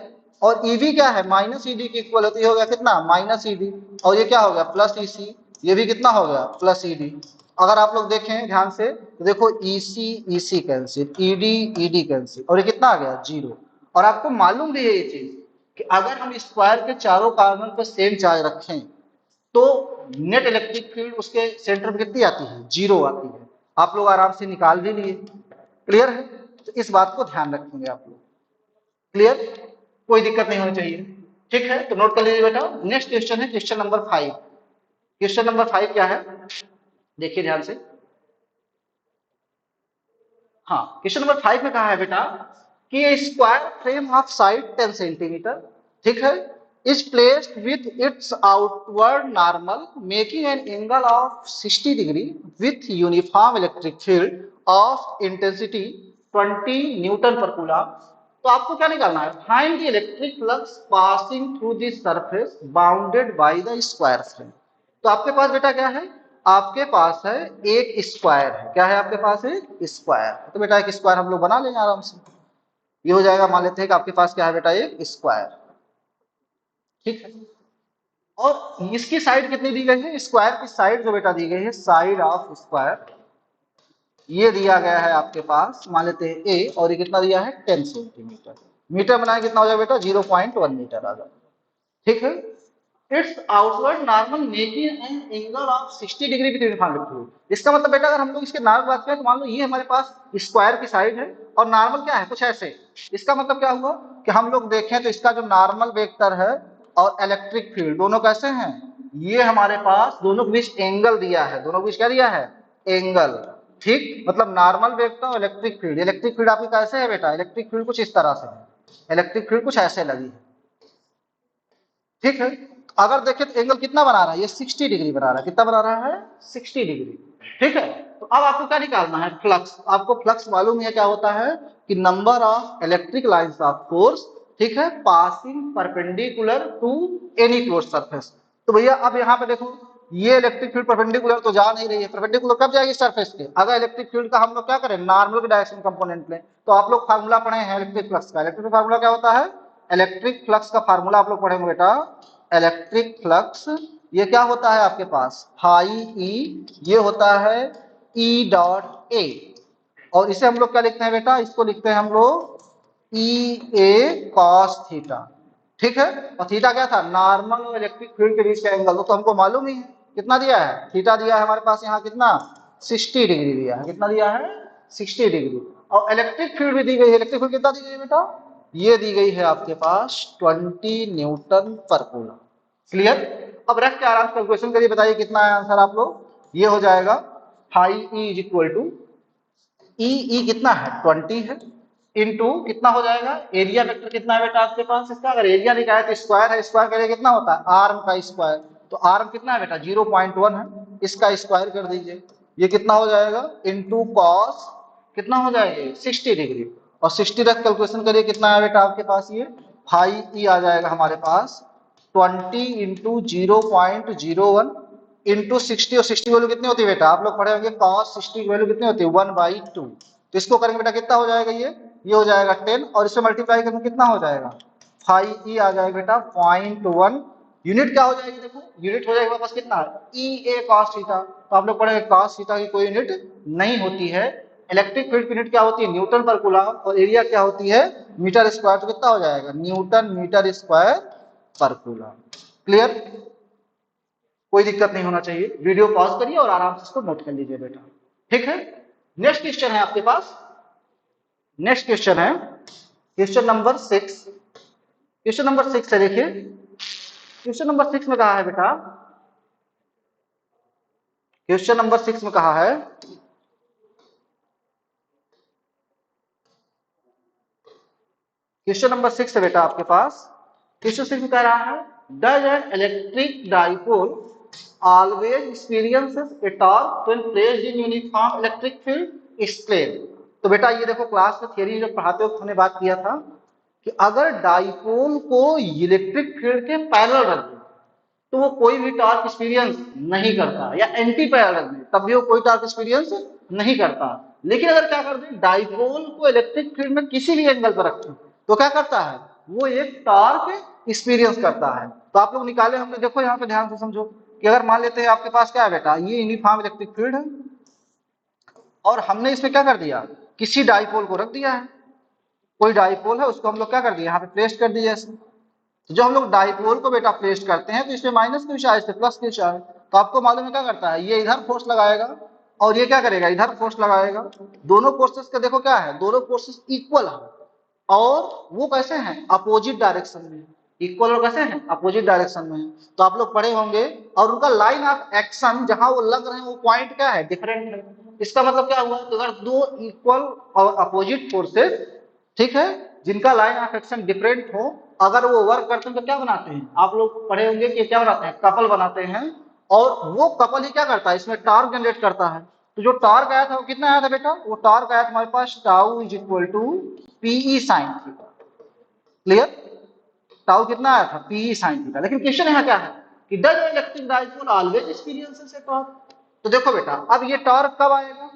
और ईबी क्या है, माइनस ईडी के इक्वल है तो ये हो गया कितना, माइनस ईडी। और ये क्या हो गया, प्लस ईसी, ये भी कितना हो गया, प्लस ईडी। अगर आप लोग देखें ध्यान से तो देखो EC EC cancel, ED ED cancel, और ये कितना आ गया, 0। और आपको मालूम भी है ये चीज कि अगर हम स्क्वायर के चारों कार्बन पर सेम चार्ज रखें तो नेट इलेक्ट्रिक फील्ड उसके सेंटर पर कितनी आती है, 0 आती है। आप लोग आराम से निकाल भी लिए। क्लियर है, तो इस बात को ध्यान रखेंगे आप लोग। क्लियर, कोई दिक्कत नहीं होनी चाहिए। ठीक है, तो नोट कर लीजिए बेटा। नेक्स्ट क्वेश्चन है क्वेश्चन नंबर 5। क्वेश्चन नंबर 5 क्या है, देखिए ध्यान से। हाँ, क्वेश्चन नंबर 5 में कहा है बेटा कि square frame of side 10 centimetre, ठीक है, is placed with its outward normal making an angle of 60 degree with uniform electric field of intensity 20 Newton पर कूलम। तो आपको क्या निकालना है, find the electric flux passing through the surface bounded by the square frame. तो आपके पास बेटा क्या है, आपके पास है एक स्क्वायर है, क्या है आपके पास एक स्क्वायर। तो बेटा एक स्क्वायर हम लोग बना लेंगे आराम से, ये हो जाएगा, मान लेते हैं कि आपके पास क्या है बेटा, एक स्क्वायर। ठीक है, और इसकी साइड कितनी दी गई है, स्क्वायर की साइड जो बेटा दी गई है, साइड ऑफ स्क्वायर, ये दिया गया है आपके पास, मान लेते हैं ए, और ये कितना दिया है 10 सेंटीमीटर। मीटर बनाए कितना हो जाएगा बेटा, 0.1 मीटर आ जाएगा। ठीक है, it's outward normal making an angle of 60 degree with uniform amplitude. इसका मतलब बेटा अगर हम लोग इसके नॉर्मल बात करें तो मान लो ये हमारे पास स्क्वायर की साइड है और नॉर्मल क्या है, कुछ ऐसे। इसका मतलब क्या हुआ कि हम लोग देखें तो इसका जो नॉर्मल वेक्टर है और इलेक्ट्रिक फील्ड दोनों कैसे हैं, ये हमारे पास दोनों के बीच एंगल दिया है, दोनों के बीच क्या दिया है, एंगल। ठीक, मतलब नॉर्मल वेक्टर और इलेक्ट्रिक फील्ड। इलेक्ट्रिक फील्ड आपकी कैसे है बेटा, इलेक्ट्रिक फील्ड कुछ इस तरह से है, इलेक्ट्रिक फील्ड कुछ ऐसे लगी है। ठीक है, अगर देखें तो एंगल कितना बना रहा है, ये 60 डिग्री बना रहा है। कितना बना रहा है, 60 डिग्री। ठीक है, तो अब आपको क्या निकालना है, फ्लक्स। आपको फ्लक्स मालूम है क्या होता है कि number of electric lines of force, ठीक है, passing perpendicular to any closed surface. तो भैया अब यहाँ पे देखो, ये इलेक्ट्रिक फील्ड परपेंडिकुलर तो जा नहीं रही है, परपेंडिकुलर कब जाएगी, सरफेस के। अगर इलेक्ट्रिक फील्ड का हम लोग क्या करें, नॉर्मल के डायरेक्शन कंपोनेंट लें, तो आप लोग फार्मूला पढ़े हैं इलेक्ट्रिक फ्लक्स का। इलेक्ट्रिक फार्मूला क्या होता है, इलेक्ट्रिक फ्लक्स का फार्मूला आप लोग पढ़ेंगे बेटा, इलेक्ट्रिक फ्लक्स ये क्या होता है आपके पास, फाई ई, ये होता है ई डॉट ए, और इसे हम लोग क्या लिखते हैं बेटा, इसको लिखते हैं हम लोग ई ए कॉस थीटा। ठीक है, और थीटा क्या था, नॉर्मल और इलेक्ट्रिक फील्ड के बीच का एंगल, तो हमको मालूम ही है कितना दिया है, थीटा दिया है हमारे पास यहाँ कितना, 60 डिग्री दिया है। कितना दिया है, 60 डिग्री। और इलेक्ट्रिक फील्ड भी दी गई है, इलेक्ट्रिक फील्ड कितना दी गई है बेटा, ये दी गई है आपके पास 20 न्यूटन पर कूलम। क्लियर, अब रख के आराम से कैलकुलेशन करिए, बताइए कितना है आंसर आप लोग। ये हो जाएगा phi E is equal to E कितना है, 20 है, इनटू कितना हो जाएगा, एरिया वेक्टर कितना है बेटा आपके पास इसका, अगर एरिया निकाले तो स्क्वायर है, स्क्वायर करिए कितना होता है, आर्म का स्क्वायर, तो आर्म कितना है बेटा 0.1 है, इसका स्क्वायर कर दीजिए, ये कितना हो जाएगा, इनटू कॉस कितना हो जाएगा 60 डिग्री, और 60 रख कैलकुलेशन करिए कितना है बेटा आपके पास, ये फाई ई आ जाएगा हमारे पास 20 इंटू 0.01 इंटू 60, और 60 वैल्यू कितनी होती है बेटा, आप लोग पढ़े होंगे cos 60 की वैल्यू कितनी होती है 1/2, तो इसको करेंगे बेटा कितना हो जाएगा, ये हो जाएगा 10, और इससे मल्टीप्लाई करेंगे कितना हो जाएगा, फाइव ई आ जाएगा बेटा 0.1, यूनिट क्या हो जाएगी, देखो यूनिट हो जाएगा बस कितना, ई ए cos थीटा, तो आप लोग पढ़ेंगे cos थीटा की कोई यूनिट नहीं होती है। इलेक्ट्रिक फील्ड की यूनिट क्या होती है, न्यूटन पर कूलम, और एरिया क्या होती है, मीटर स्क्वायर, तो कितना हो जाएगा, न्यूटन मीटर स्क्वायर पर कूलम। क्लियर, कोई दिक्कत नहीं होना चाहिए, वीडियो पॉज करिए और आराम से इसको नोट कर लीजिए बेटा। ठीक है, नेक्स्ट क्वेश्चन है आपके पास, नेक्स्ट क्वेश्चन है क्वेश्चन नंबर 6। क्वेश्चन नंबर 6 है, देखिए क्वेश्चन नंबर 6 में कहा है बेटा, क्वेश्चन नंबर 6 में कहा है, क्वेश्चन नंबर 6 है बेटा आपके पास, क्वेश्चन 6 में कह रहा है, does N electric dipole always experiences a torque when placed in uniform electric field, explain। तो बेटा ये देखो, क्लास में थियरी जब पढ़ाते वक्त हमने बात किया था कि अगर डाइपोल को इलेक्ट्रिक फील्ड के पैरेलल रख दे तो वो कोई भी टॉर्क एक्सपीरियंस नहीं करता, या एंटी पैरेलल रख दे तब भी वो कोई टॉर्क एक्सपीरियंस नहीं करता। लेकिन अगर क्या कर दे, डाइपोल को इलेक्ट्रिक फील्ड में किसी भी एंगल पर रखें तो क्या करता है, वो एक टॉर्क एक्सपीरियंस करता है। तो आप लोग निकाले हमने, देखो यहाँ पे ध्यान से समझो कि अगर मान लेते हैं आपके पास क्या है बेटा, ये यूनिफॉर्म इलेक्ट्रिक फील्ड है, और हमने इसमें क्या कर दिया, किसी डाइपोल को रख दिया है, कोई डाइपोल है उसको हम लोग क्या कर दिया, यहाँ पे प्लेस कर दिया ऐसे। तो जो हम लोग डाइपोल को बेटा प्लेस करते हैं तो इसमें माइनस क्यों चाहे, इससे प्लस क्यों चाहे, तो आपको मालूम है क्या करता है, ये इधर फोर्स लगाएगा और ये क्या करेगा, इधर फोर्स लगाएगा। दोनों फोर्सेस का देखो क्या है, दोनों फोर्सेस इक्वल है, और वो कैसे हैं, अपोजिट डायरेक्शन में, इक्वल और कैसे हैं, अपोजिट डायरेक्शन में। तो आप लोग पढ़े होंगे, और उनका लाइन ऑफ एक्शन जहां वो लग रहे हैं वो पॉइंट क्या है, डिफरेंट है। इसका मतलब क्या हुआ, तो अगर दो इक्वल और अपोजिट फोर्सेस, ठीक है, जिनका लाइन ऑफ एक्शन डिफरेंट हो, अगर वो वर्क करते हैं तो क्या बनाते हैं, आप लोग पढ़े होंगे कि क्या बनाते हैं, कपल बनाते हैं, और वो कपल ही क्या करता है, इसमें टॉर्क जनरेट करता है। तो जो टॉर्क आया था वो कितना आया था बेटा, वो टॉर्क आया था हमारे पास tau is equal to PE sine theta. Clear, tau कितना आया था, पीई साइन थीटा। लेकिन क्वेश्चन यहाँ क्या है कि does electric dipole always experiences a torque. तो देखो बेटा, अब ये टॉर्क कब आएगा,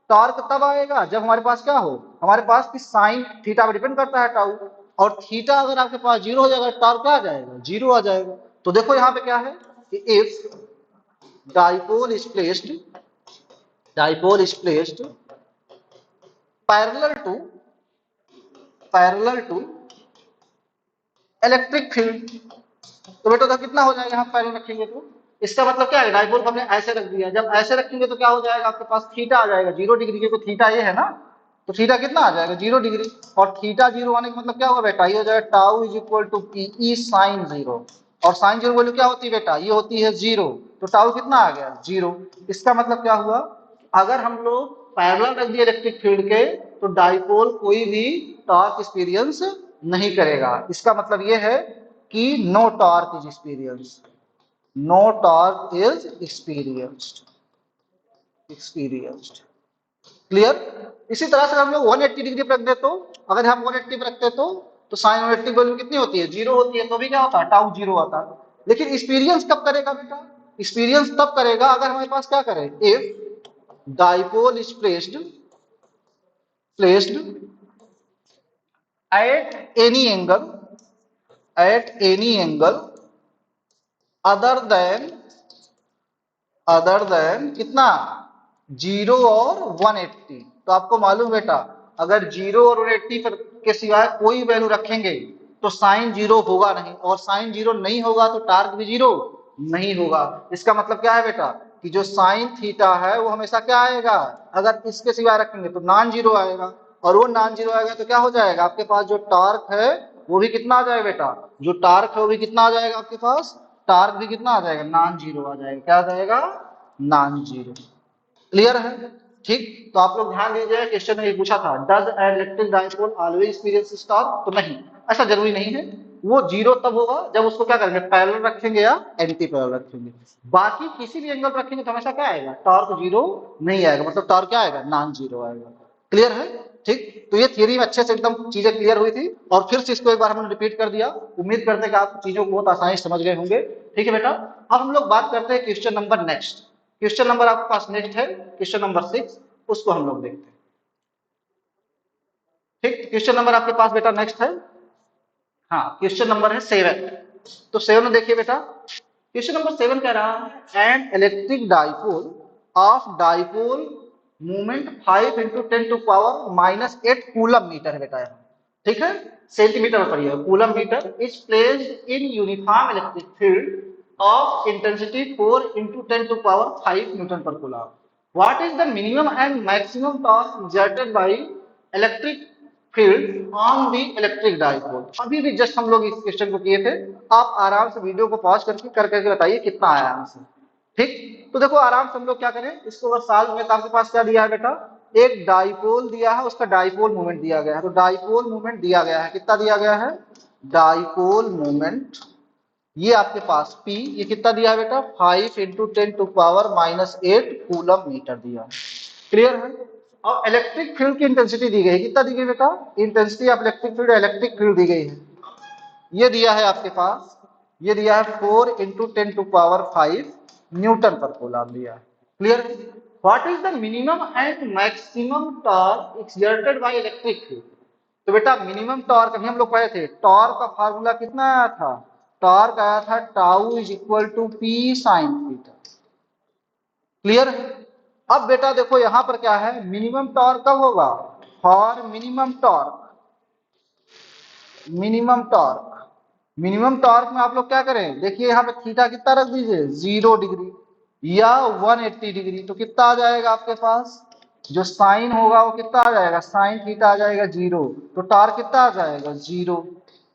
टॉर्क तब आएगा जब हमारे पास क्या हो, हमारे पास की साइन थीटा पर डिपेंड करता है टाउ, और थीटा अगर आपके पास जीरो हो जाएगा, टॉर्क क्या आ जाएगा, जीरो आ जाएगा। तो देखो यहाँ पे क्या है कि if dipole is placed, dipole is placed parallel to electric field, तो बेटा तो कितना हो जाएगा, यहाँ पैरेलल रखेंगे तो इसका मतलब क्या है, डाइपोल को हमने ऐसे रख दिया, जब ऐसे रखेंगे तो क्या हो जाएगा, आपके पास थीटा आ जाएगा 0 डिग्री, क्योंकि थीटा ये है ना, तो थीटा कितना आ जाएगा 0 डिग्री, और थीटा 0 आने का मतलब क्या होगा बेटा, ये हो जाएगा tau is equal to PE sine 0। और साइन जीरो वैल्यू क्या होती है बेटा, ये होती है जीरो, तो टाउ कितना आ गया, जीरो। इसका मतलब क्या हुआ, अगर हम लोग पैरेलल रख दिए इलेक्ट्रिक फील्ड के तो डाइपोल कोई भी टॉर्क एक्सपीरियंस नहीं करेगा। इसका मतलब ये है कि no torque is experience, no torque is experienced. Clear. इसी तरह से हम लोग 180 डिग्री पर रख दे तो, अगर हम 180 पर रखते तो साइन 180 वैल्यू कितनी होती है, जीरो होती है, तो भी क्या होता है, टाउ जीरो आता है। लेकिन एक्सपीरियंस कब करेगा बेटा, एक्सपीरियंस तब करेगा अगर हमारे पास क्या करे, if dipole is placed at any angle, at any angle other than कितना, जीरो और 180। तो आपको मालूम बेटा, अगर जीरो और 180 पर के सिवाय कोई वैल्यू रखेंगे तो साइन जीरो होगा नहीं, और साइन जीरो नहीं होगा तो टार्क भी जीरो नहीं होगा। इसका मतलब क्या है बेटा, कि जो साइन थीटा है वो हमेशा क्या आएगा, अगर इसके सिवाय रखेंगे तो नॉन जीरो आएगा, और वो नॉन जीरो आएगा तो क्या हो जाएगा, आपके पास जो टार्क है वो भी कितना आ जाएगा बेटा, जो टार्क है वो भी कितना आ जाएगा आपके पास, टार्क भी कितना आ जाएगा, नॉन जीरो आ जाएगा। क्या आ जाएगा, नॉन जीरो। क्लियर है, ठीक। तो आप लोग ध्यान दीजिए, क्वेश्चन में ये पूछा था, does N electric dipole always experience torque, तो नहीं, ऐसा जरूरी नहीं है। वो जीरो तब होगा जब उसको क्या करेंगे, पैरेलल रखेंगे या एंटी पैरेलल रखेंगे। बाकी किसी भी एंगल रखेंगे तो हमेशा क्या आएगा, टॉर्क जीरो नहीं आएगा, मतलब टॉर्क क्या आएगा, नॉन जीरो आएगा। क्लियर है, ठीक। तो ये थियरी में अच्छे से एकदम चीजें क्लियर हुई थी, और फिर से इसको एक बार हमने रिपीट कर दिया। उम्मीद करते हैं कि आप चीजों को बहुत आसानी से समझ गए होंगे। ठीक है बेटा, अब हम लोग बात करते हैं question number next. Question number आपके पास नेक्स्ट है क्वेश्चन नंबर 6, उसको हम लोग देखते हैं। ठीक, क्वेश्चन नंबर आपके पास बेटा नेक्स्ट है, हाँ क्वेश्चन नंबर है 7। तो 7 में देखिए बेटा, क्वेश्चन नंबर 7 कह रहा है an electric dipole of dipole movement 5 into 10 to power -8 coulomb metre है बेटा यहाँ। ठीक है, सेंटीमीटर में पढ़िए, coulomb metre is placed in uniform electric field of intensity 4 into 10 to power 5 Newton per coulomb. What is the minimum and maximum torque exerted by electric field on the electric dipole? अभी भी जस्ट हम लोग इस क्वेश्चन को किए थे, आप आराम से वीडियो को पॉज करके बताइए कितना आया आंसर। ठीक, तो देखो आराम से हम लोग क्या करें, इसको अगर साल में आपके पास क्या दिया है बेटा, एक डाइपोल दिया है, उसका डाइपोल मूवमेंट दिया गया है। तो डाइपोल मूवमेंट दिया गया है, कितना दिया गया है, डाइपोल मूवमेंट ये आपके पास P, ये कितना दिया है बेटा, 5 into 10 to power -8 coulomb metre दिया है। क्लियर है। और इलेक्ट्रिक फील्ड की इंटेंसिटी दी गई है, कितना दी गई बेटा, इंटेंसिटी ऑफ इलेक्ट्रिक फील्ड दी गई है, ये दिया है आपके पास, ये दिया है 4 इंटू 10 टू पावर 5 न्यूटन पर कूलम दिया है। Clear. What is the minimum and maximum torque exerted by electric field. तो बेटा मिनिमम टॉर्क अभी हम लोग पढ़े थे, टॉर्क का फार्मूला कितना आया था, टॉर्क आया था tau is equal to p sine theta. Clear है। अब बेटा देखो यहां पर क्या है, मिनिमम टॉर्क कब होगा, for minimum torque, minimum torque, minimum torque में आप लोग क्या करें, देखिए यहाँ पे थीटा कितना रख दीजिए, 0 डिग्री या 180 डिग्री, तो कितना आ जाएगा आपके पास, जो साइन होगा वो कितना आ जाएगा, साइन थीटा आ जाएगा 0, तो टॉर्क कितना आ जाएगा, 0।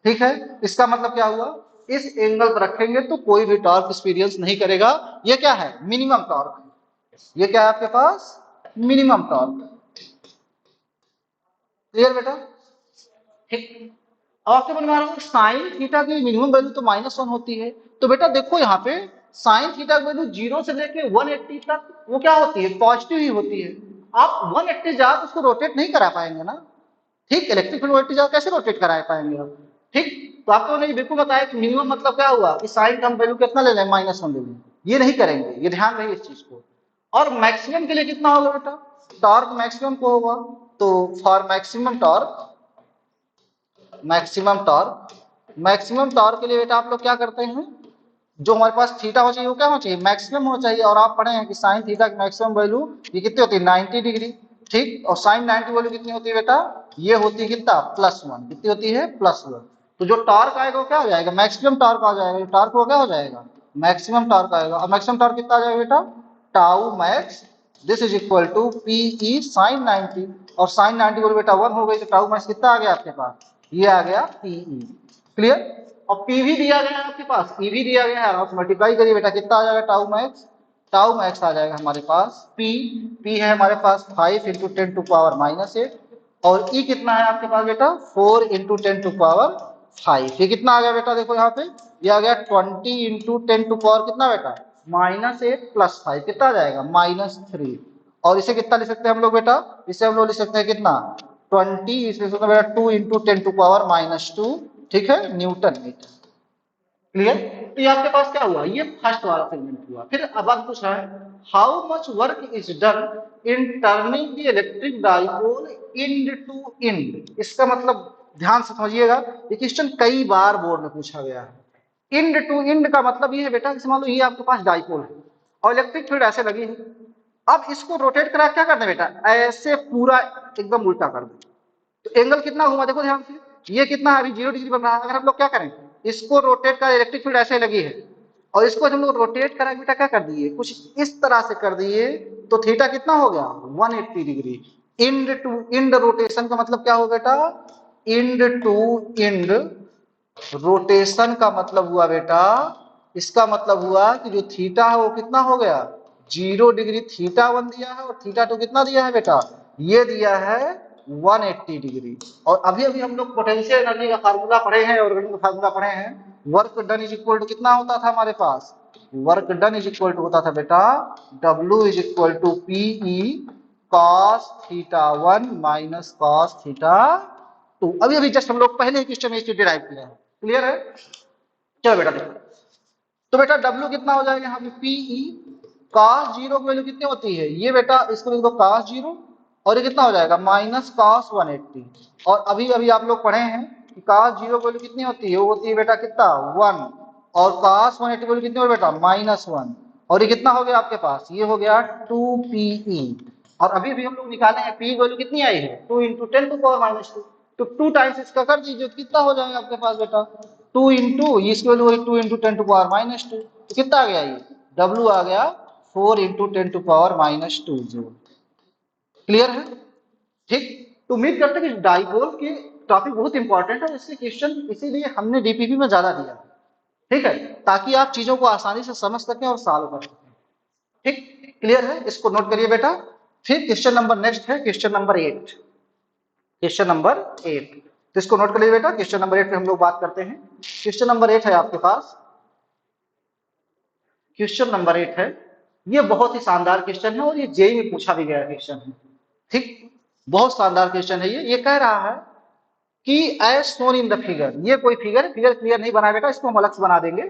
ठीक है, इसका मतलब क्या हुआ, इस एंगल पर रखेंगे तो कोई भी टॉर्क एक्सपीरियंस नहीं करेगा। ये क्या है, मिनिमम टॉर्क, ये क्या है आपके पास, मिनिमम टॉर्क। क्लियर बेटा, ठीक। आपके मन में आ रहा है साइन थीटा की मिनिमम वैल्यू तो -1 होती है, तो बेटा देखो यहाँ पे साइन थीटा की वैल्यू 0 से लेके 180 तक वो क्या होती है, पॉजिटिव ही होती है। आप 180 जा तो उसको रोटेट नहीं करा पाएंगे ना, ठीक, इलेक्ट्रिक फील्ड 180 जा कैसे रोटेट करा पाएंगे आप, ठीक। तो आपको मैंने बिल्कुल बताया कि मिनिमम मतलब क्या हुआ कि साइन का हम वैल्यू कितना ले लें, -1 ले लें, ये नहीं करेंगे, ये ध्यान रहे इस चीज को। और मैक्सिमम के लिए कितना होगा बेटा, टॉर्क मैक्सिमम को होगा, तो for maximum torque, maximum torque, maximum torque के लिए बेटा आप लोग क्या करते हैं, जो हमारे पास थीटा हो चाहिए वो क्या हो चाहिए, मैक्सिमम हो चाहिए। और आप पढ़े हैं कि साइन थीटा की मैक्सिमम वैल्यू ये कितनी होती है, 90 डिग्री। ठीक, और साइन 90 वैल्यू कितनी होती है बेटा, ये होती है कितना, +1, कितनी होती है, +1। तो जो टॉर्क आएगा वो क्या हो जाएगा, मैक्सिमम टॉर्क आ जाएगा, टॉर्क वो क्या हो जाएगा, मैक्सिमम टॉर्क आएगा। और मैक्सिमम टॉर्क कितना आ जाएगा बेटा, tau max this is equal to PE sine 90, और साइन 90 वैल्यू बेटा 1 हो गई, तो टाउ मैक्स कितना आ गया आपके पास, ये आ गया पीई। क्लियर। और पी भी दिया गया है आपके पास, ई भी दिया गया है, आप मल्टीप्लाई करिए बेटा, कितना आ जाएगा टाउ मैक्स आ जाएगा हमारे पास। पी है हमारे पास 5 इंटू 10⁻⁻8 और ई कितना है आपके पास बेटा 4 इंटू 10⁻5। ये कितना आ गया बेटा, देखो यहाँ पे ये आ गया 20 इंटू 10⁻, कितना बेटा -8 प्लस 5, कितना आ जाएगा -3। और इसे कितना लिख सकते हैं हम लोग बेटा, इसे हम लोग लिख सकते हैं कितना 20, इसमें से बेटा 2 इंटू 10⁻², ठीक है, न्यूटन मीटर। क्लियर। तो ये आपके पास क्या हुआ, ये फर्स्ट वाला सेगमेंट हुआ। फिर अब आप पूछ रहा है how much work is done in turning the electric dipole end to end. इसका मतलब ध्यान से समझिएगा, ये क्वेश्चन कई बार बोर्ड में पूछा गया है। इंड टू इंड का मतलब ये है बेटा, मान लो ये आपके पास डाइपोल है और इलेक्ट्रिक फील्ड ऐसे लगी है, अब इसको रोटेट करा क्या करना बेटा, ऐसे पूरा एकदम उल्टा कर दो तो एंगल कितना हुआ, देखो ध्यान से, ये कितना है अभी 0 डिग्री बन रहा है। अगर हम लोग क्या करें, इसको रोटेट कर, इलेक्ट्रिक फील्ड ऐसे लगी है और इसको हम लोग रोटेट करा बेटा, क्या कर दिए, कुछ इस तरह से कर दिए, तो थीटा कितना हो गया 180 degree. End to end rotation का मतलब क्या हो बेटा, इंड टू इंड रोटेशन का मतलब हुआ बेटा, इसका मतलब हुआ कि जो थीटा है वो कितना हो गया 0 डिग्री, थीटा 1 दिया है और थीटा 2 कितना दिया है बेटा, ये दिया है 180 डिग्री। और अभी अभी हम लोग पोटेंशियल एनर्जी का फार्मूला पढ़े हैं और का फार्मूला पढ़े हैं, work done is equal to कितना होता था हमारे पास, work done is equal to होता था बेटा W is equal to PE cos θ1 minus cos θ2। अभी अभी जस्ट हम लोग पहले ही क्वेश्चन में इसको डिराइव किया है। क्लियर है, चलो बेटा देखो, तो बेटा W कितना हो जाएगा यहाँ पे PE cos 0 की वैल्यू कितनी होती है, ये बेटा इसको लिख दो cos 0 और ये कितना हो जाएगा माइनस cos 180। और अभी अभी आप लोग पढ़े हैं कि cos 0 की वैल्यू कितनी होती है, वो होती है बेटा कितना 1 और cos 180 की वैल्यू कितनी हो बेटा -1 और ये कितना हो गया आपके पास, ये हो गया 2PE। और अभी अभी हम लोग निकाले हैं P की वैल्यू कितनी आई है 2 इंटू 10⁻², तो 2 टाइम्स इसका कर दीजिए तो कितना हो जाएगा आपके पास बेटा 2 इंटू इसकी वैल्यू है 2 इंटू 10⁻², तो कितना आ गया ये W आ गया 4 इंटू 10⁻² जूल। क्लियर है, ठीक। तो उम्मीद करते हैं कि डाइपोल के टॉपिक बहुत इंपॉर्टेंट है, इससे क्वेश्चन इसीलिए हमने डीपीपी में ज्यादा दिया, ठीक है, ताकि आप चीजों को आसानी से समझ सकें और सॉल्व कर सकें। ठीक, क्लियर है, इसको नोट करिए बेटा। फिर क्वेश्चन नंबर नेक्स्ट है क्वेश्चन नंबर 8, क्वेश्चन नंबर 8, तो इसको नोट कर लीजिए बेटा। क्वेश्चन नंबर 8 पे हम लोग बात करते हैं। क्वेश्चन नंबर 8 है आपके पास, क्वेश्चन नंबर 8 है, ये बहुत ही शानदार क्वेश्चन है और ये जेईई में पूछा भी गया क्वेश्चन है, ठीक, बहुत शानदार क्वेश्चन है। ये कह रहा है कि as shown in the figure, ये कोई फिगर क्लियर नहीं बना है बेटा, इसको हम अलग से बना देंगे,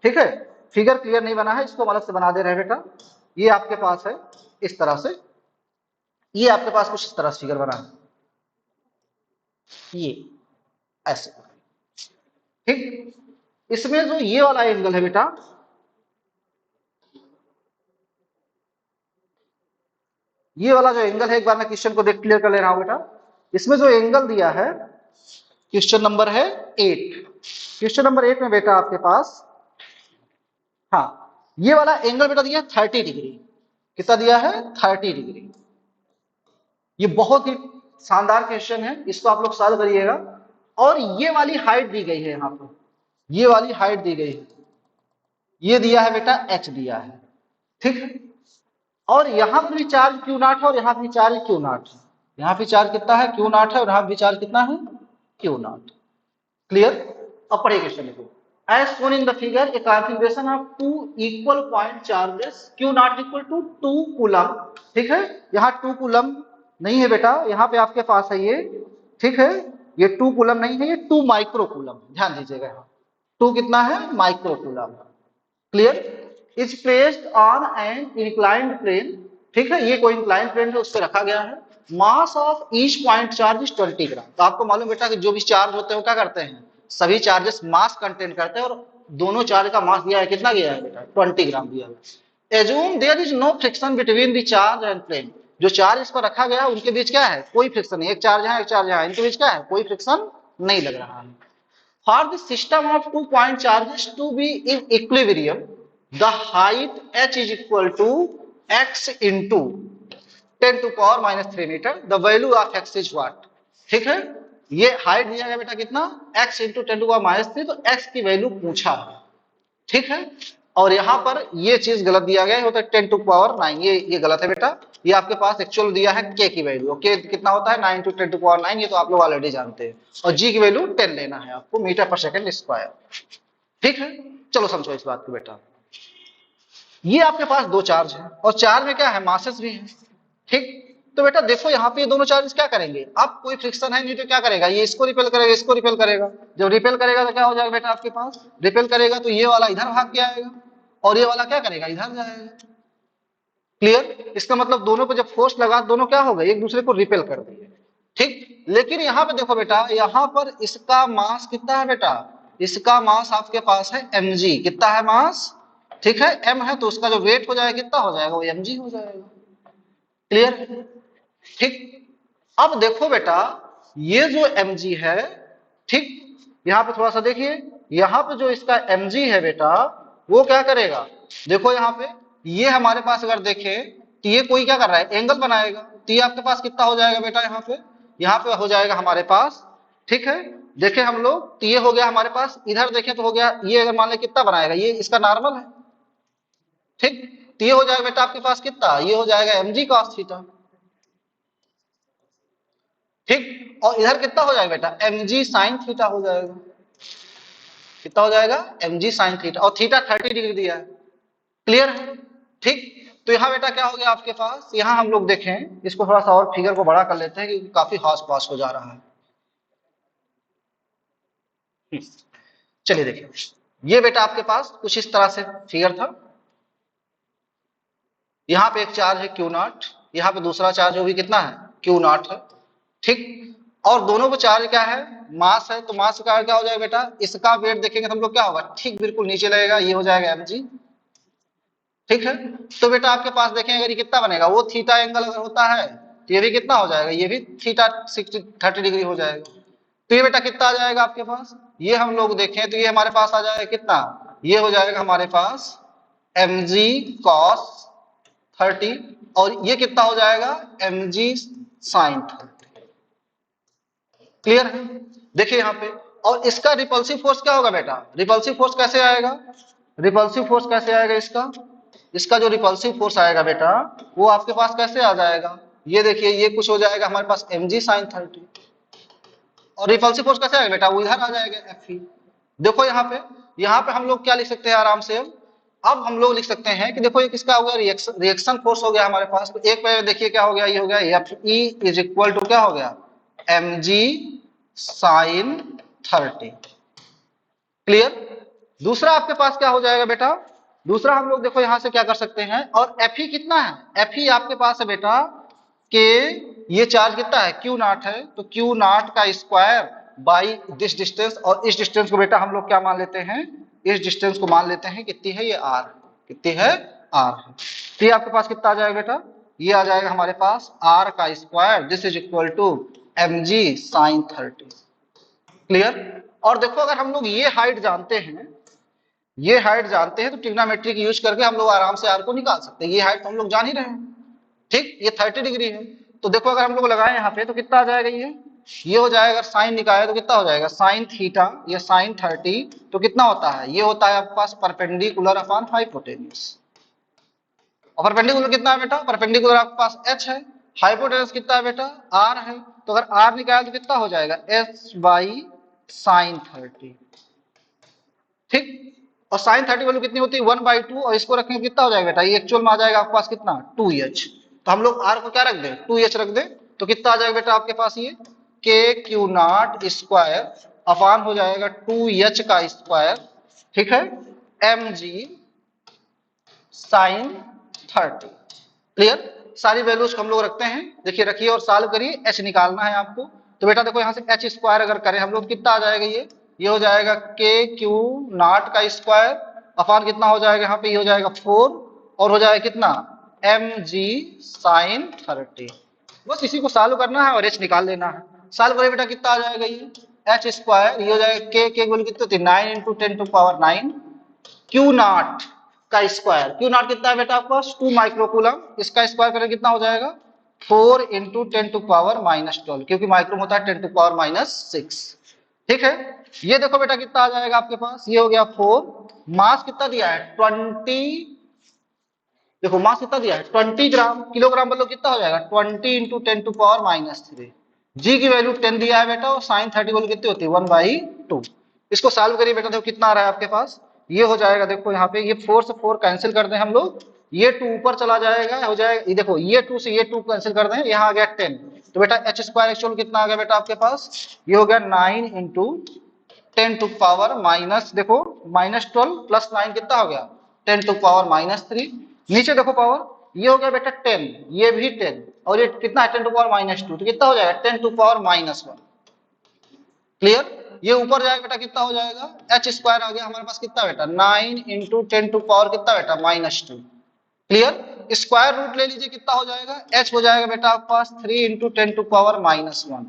ठीक है, फिगर क्लियर नहीं बना है, इसको हम अलग से बना दे रहे हैं बेटा। ये आपके पास है इस तरह से, ये आपके पास कुछ इस तरह से फिगर बना है, ये ऐसे, ठीक। इसमें जो ये वाला एंगल है बेटा, ये वाला जो एंगल है, एक बार मैं क्वेश्चन को देख क्लियर कर ले रहा हूं बेटा। इसमें जो एंगल दिया है क्वेश्चन नंबर है 8, क्वेश्चन नंबर 8 में बेटा आपके पास, हाँ, ये वाला एंगल बेटा दिया 30 डिग्री, कितना दिया है 30 डिग्री। ये बहुत ही शानदार क्वेश्चन है, इसको आप लोग सॉल्व करिएगा। और ये वाली हाइट दी गई है यहाँ पर, ये वाली हाइट दी गई है, ये दिया है बेटा h दिया है, ठीक है। और यहाँ पर भी चार्ज Q0 है और यहाँ भी चार्ज Q0 है, यहाँ भी चार्ज कितना है Q0 है और यहाँ भी चार्ज कितना है Q0। क्लियर, अब पढ़िए क्वेश्चन को। As shown in the figure, a configuration of two equal point charges Q0 equal to 2 coulomb, ठीक है, यहाँ 2 कूलम नहीं है बेटा, यहाँ पे आपके पास है ये, ठीक है, ये 2 कूलम नहीं है, ये 2 माइक्रो कूलम, ध्यान दीजिएगा, यहाँ 2 कितना है micro coulomb. Clear, is placed on an inclined plane, ठीक है, ये कोई इंक्लाइंड प्लेन है उस पर रखा गया है। Mass of each point charge is 20 ग्राम। तो आपको मालूम बेटा कि जो भी चार्ज होते हैं वो क्या करते हैं, सभी चार्जेस मास कंटेन करते हैं, और दोनों चार्ज का मास दिया है, कितना दिया है बेटा 20 ग्राम दिया है। Assume there is no friction between the charge and plane, जो चार्ज इस पर रखा गया है उनके बीच क्या है, कोई फ्रिक्शन नहीं, एक चार्ज है एक चार्ज है, इनके बीच क्या है, कोई फ्रिक्शन नहीं लग रहा है। For the system of 2 point charges to be in equilibrium, the height h is equal to x into 10⁻³ meter. The value of x is what? ठीक है, ये हाइट दिया गया बेटा कितना, x इंटू 10⁻³ तो x की वैल्यू पूछा है, ठीक है। और यहाँ पर ये चीज गलत दिया गया है, होता है 10⁹ ये गलत है बेटा। ये आपके पास एक्चुअल दिया है k की वैल्यू, k कितना होता है 9 × 10⁹, ये तो आप लोग ऑलरेडी जानते हैं। और g की वैल्यू 10 लेना है आपको, मीटर/सेकंड², ठीक है। चलो समझो इस बात को बेटा। ये आपके पास दो चार्ज है और चार्ज में क्या है, मासेस भी है, ठीक। तो बेटा देखो यहाँ पे ये दोनों चार्ज क्या करेंगे, अब कोई फ्रिक्शन है नहीं तो क्या करेगा, ये इसको रिपेल करेगा, इसको रिपेल करेगा। जब रिपेल करेगा तो क्या हो जाएगा बेटा आपके पास, रिपेल करेगा तो ये वाला इधर भाग के आएगा और ये वाला क्या करेगा, इधर जाएगा। क्लियर, इसका मतलब दोनों पे जब फोर्स लगा दोनों क्या हो गए, एक दूसरे को रिपेल कर दिए, ठीक। लेकिन यहाँ पे देखो बेटा, यहाँ पर इसका मास कितना है बेटा, इसका मास आपके पास है mg, कितना है मास, ठीक है, m है तो उसका जो वेट हो जाएगा कितना हो जाएगा, वो mg हो जाएगा। क्लियर, ठीक। अब देखो बेटा, ये जो mg है, ठीक, यहाँ पे थोड़ा सा देखिए, यहाँ पे जो इसका mg है बेटा, वो क्या करेगा, देखो यहाँ पे ये हमारे पास अगर देखें तो ये कोई क्या कर रहा है, एंगल बनाएगा। तो ये आपके पास कितना हो जाएगा बेटा, यहाँ पे हो जाएगा हमारे पास, ठीक है। देखें हम लोग तो ये हो गया हमारे पास, इधर देखें तो हो गया, ये अगर मान ले कितना बनाएगा, ये इसका नॉर्मल है, ठीक। तो ये हो जाएगा बेटा आपके पास कितना, ये हो जाएगा mg cos थीटा, ठीक। और इधर कितना हो जाएगा बेटा, mg sin थीटा हो जाएगा, कितना हो जाएगा, mg sin थीटा, और थीटा 30 डिग्री दिया है। क्लियर है, ठीक। तो यहाँ बेटा क्या हो गया आपके पास, यहाँ हम लोग देखें, इसको थोड़ा सा और फिगर को बड़ा कर लेते हैं क्योंकि काफी हास पास हो जा रहा है। चलिए देखिए, ये बेटा आपके पास कुछ इस तरह से फिगर था। यहाँ पे एक चार्ज है Q0, यहाँ पे दूसरा चार्ज जो भी कितना है, Q0 है, ठीक। और दोनों को चार्ज क्या है, मास है, तो मास का क्या हो जाएगा बेटा, इसका वेट देखेंगे तो हम लोग क्या होगा, ठीक बिल्कुल नीचे लगेगा, ये हो जाएगा mg, ठीक है। तो बेटा आपके पास देखें अगर ये कितना बनेगा, वो थीटा एंगल अगर होता है तो ये भी कितना हो जाएगा, ये भी थीटा 30 डिग्री हो जाएगा। तो ये बेटा कितना आ जाएगा आपके पास, ये हम लोग देखें तो ये हमारे पास आ जाएगा कितना, ये हो जाएगा हमारे पास mg cos 30, और ये कितना हो जाएगा, mg sin 30। क्लियर है, देखिए यहाँ पे। और इसका रिपल्सिव फोर्स क्या होगा बेटा, रिपल्सिव फोर्स कैसे आएगा, रिपल्सिव फोर्स कैसे आएगा इसका, इसका जो रिपल्सिव फोर्स आएगा बेटा वो आपके पास कैसे आ जाएगा, ये देखिए, ये कुछ हो जाएगा हमारे पास mg sin 30, और रिपल्सिव फोर्स कैसे आएगा बेटा, वो इधर आ जाएगा Fe। देखो यहाँ पे हम लोग क्या लिख सकते हैं आराम से, अब हम लोग लिख सकते हैं कि देखो एक इसका हो गया रिएक्शन फोर्स हो गया हमारे पास, तो एक पे देखिए क्या हो गया, ये हो गया Fe = क्या हो गया, mg sin 30। क्लियर, दूसरा आपके पास क्या हो जाएगा बेटा, दूसरा हम लोग देखो यहां से क्या कर सकते हैं, और Fe कितना है, Fe आपके पास है बेटा के, ये चार्ज कितना है, Q0 है, तो Q0 का स्क्वायर बाई दिस डिस्टेंस, और इस डिस्टेंस को बेटा हम लोग क्या मान लेते हैं, इस डिस्टेंस को मान लेते हैं कितनी है, ये r, कितनी है, r है। तो ये आपके पास कितना आ जाएगा बेटा, ये आ जाएगा हमारे पास r का square, this = mg sin 30। Clear, और देखो अगर हम लोग ये हाइट जानते हैं, ये हाइट जानते हैं तो ट्रिग्नोमेट्री की यूज करके हम लोग आराम से r को निकाल सकते हैं, ये हाइट तो हम लोग जान ही रहे हैं, ठीक। ये 30 डिग्री है, तो देखो अगर हम लोग लगाए यहाँ पे तो कितना आ जाएगा, ये हो जाएगा, अगर साइन निकाले तो कितना हो जाएगा, साइन थीटा, ये साइन 30, तो कितना होता है, ये होता है आपके पास परपेंडिकुलर अपॉन हाइपोटेन्यूज। और परपेंडिकुलर कितना है बेटा, परपेंडिकुलर आपके पास h है, हाइपोटेन्यूज कितना है बेटा, r है, तो अगर r निकाले तो कितना हो जाएगा, h/sin 30, ठीक। और साइन 30 वैल्यू कितनी होती है, 1/2, और इसको रखेंगे कितना हो जाएगा बेटा, ये एक्चुअल में आ जाएगा आपके पास कितना, 2h। तो हम लोग r को क्या रख दें, 2h रख दें, तो कितना आ जाएगा बेटा आपके पास, ये kQ0 स्क्वायर अपान हो जाएगा 2h का स्क्वायर, ठीक है, mg sin 30। क्लियर, सारी वैल्यूज हम लोग रखते हैं, देखिए रखिए और सॉल्व करिए, h निकालना है आपको। तो बेटा देखो यहाँ से h स्क्वायर अगर करें हम लोग कितना आ जाएगा, ये हो जाएगा kQ0 का स्क्वायर अपान कितना हो जाएगा, यहाँ पे ये हो जाएगा 4, और हो जाएगा कितना, mg sin 30। बस इसी को सॉल्व करना है और h निकाल लेना है। सॉल्व करें बेटा कितना आ जाएगा, ये h स्क्वायर, ये हो जाएगा k बोल कितनी होती है, 9 × 10⁹ Q0 का स्क्वायर, Q0 कितना है बेटा आपके पास, 2 माइक्रोकूलम, इसका स्क्वायर करें कितना हो जाएगा, 4 इंटू 10⁻⁻12, क्योंकि माइक्रोम होता है 10⁻⁻6। ठीक है, ये देखो बेटा कितना आ जाएगा आपके पास, ये हो गया 4। मास कितना दिया है 20, देखो मास कितना दिया है 20 ग्राम, किलोग्राम मतलब कितना हो जाएगा 20 इंटू 10⁻⁻3। जी की वैल्यू 10 दिया है बेटा, और साइन 30 वैल्यू कितनी होती है 1/2। इसको सॉल्व करिए बेटा, देखो कितना आ रहा है आपके पास, ये हो जाएगा, देखो यहाँ पे ये 4 से 4 कैंसिल कर दें हम लोग, ये 2 ऊपर चला जाएगा, हो जाएगा ये देखो, ये 2 से ये 2 कैंसिल कर दें, यहाँ आ गया 10। तो बेटा एच स्क्वायर एक्चुअल कितना आ गया बेटा आपके पास, ये हो गया 9 इंटू 10⁻⁻, देखो -12 प्लस 9 कितना हो गया 10⁻⁻3। नीचे देखो पावर, ये हो गया बेटा 10, ये भी 10, और ये कितना है 10⁻⁻2, तो कितना हो जाएगा 10⁻⁻1। क्लियर, ये ऊपर जाएगा बेटा कितना हो जाएगा, एच स्क्वायर आ गया हमारे पास कितना बेटा 9 इंटू 10⁻, कितना बेटा -2। क्लियर, स्क्वायर रूट ले लीजिए कितना हो जाएगा, एच हो जाएगा बेटा आपके पास 3 इंटू 10⁻⁻1।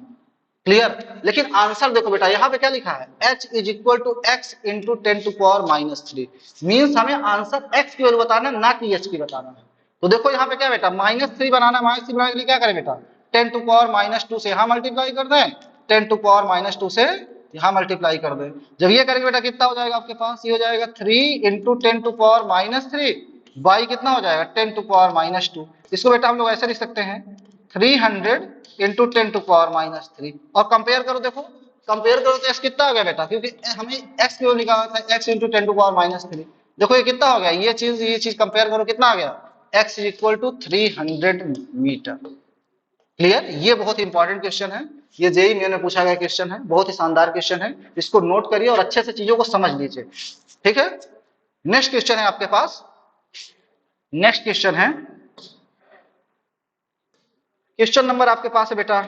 क्लियर, लेकिन आंसर देखो बेटा यहाँ पे क्या लिखा है, h is equal to x into 10⁻⁻3। Means हमें आंसर x की वैल्यू बताना है, ना कि h की बताना है। तो देखो यहाँ पे क्या बेटा -3 बनाना है, -3 बनाने के लिए क्या करें बेटा 10⁻⁻2 से यहाँ मल्टीप्लाई कर दें, 10⁻⁻2 से यहाँ मल्टीप्लाई कर दें। जब ये करेंगे बेटा कितना हो जाएगा आपके पास, ये हो जाएगा 3 इंटू 10⁻⁻3 बाई कितना हो जाएगा 10⁻⁻2। इसको बेटा हम लोग ऐसे लिख सकते हैं 300 इंटू 10⁻3, और कंपेयर करो, देखो कंपेयर करो तो x कितना आ गया बेटा, क्योंकि हमें x की वैल्यू निकालना था, x इंटू 10⁻3। देखो ये कितना हो गया, ये चीज कंपेयर करो कितना आ गया, x is equal to 300 metre. Clear, ये बहुत इंपॉर्टेंट क्वेश्चन है, ये जेईई मेन में पूछा गया क्वेश्चन है, बहुत ही शानदार क्वेश्चन है, इसको नोट करिए और अच्छे से चीजों को समझ लीजिए। ठीक है, नेक्स्ट क्वेश्चन है आपके पास, नेक्स्ट क्वेश्चन है, क्वेश्चन नंबर आपके पास है बेटा,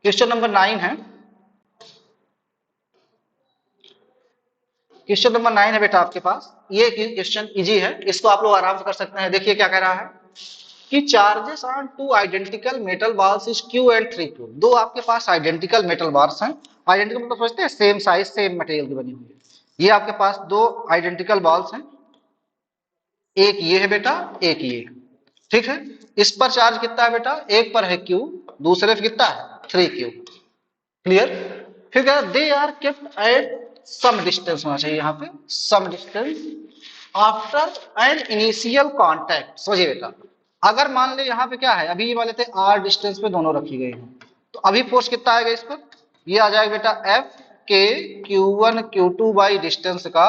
क्वेश्चन नंबर 9 है, क्वेश्चन नंबर 9 है बेटा आपके पास। ये क्वेश्चन इजी है, इसको आप लोग आराम से कर सकते हैं। देखिए क्या कह रहा है कि charges on two identical metal balls is Q and 3Q। दो आपके पास आइडेंटिकल मेटल बार्स हैं, आइडेंटिकल मतलब सोचते हैं सेम साइज सेम मटेरियल की बनी हुई है। ये आपके पास दो आइडेंटिकल बाल्स हैं, एक ये है बेटा, एक ये है। ठीक है, इस पर चार्ज कितना है बेटा, एक पर है Q, दूसरे पर कितना है 3Q। क्लियर, फिर they are kept at some distance होना चाहिए यहाँ पे, some distance after an initial contact. समझिए बेटा, अगर मान ले यहाँ पे क्या है, अभी ये वाले थे r डिस्टेंस पे दोनों रखी गई हैं, तो अभी फोर्स कितना आएगा इस पर, ये आ जाएगा बेटा F के Q1 Q2 बाई डिस्टेंस का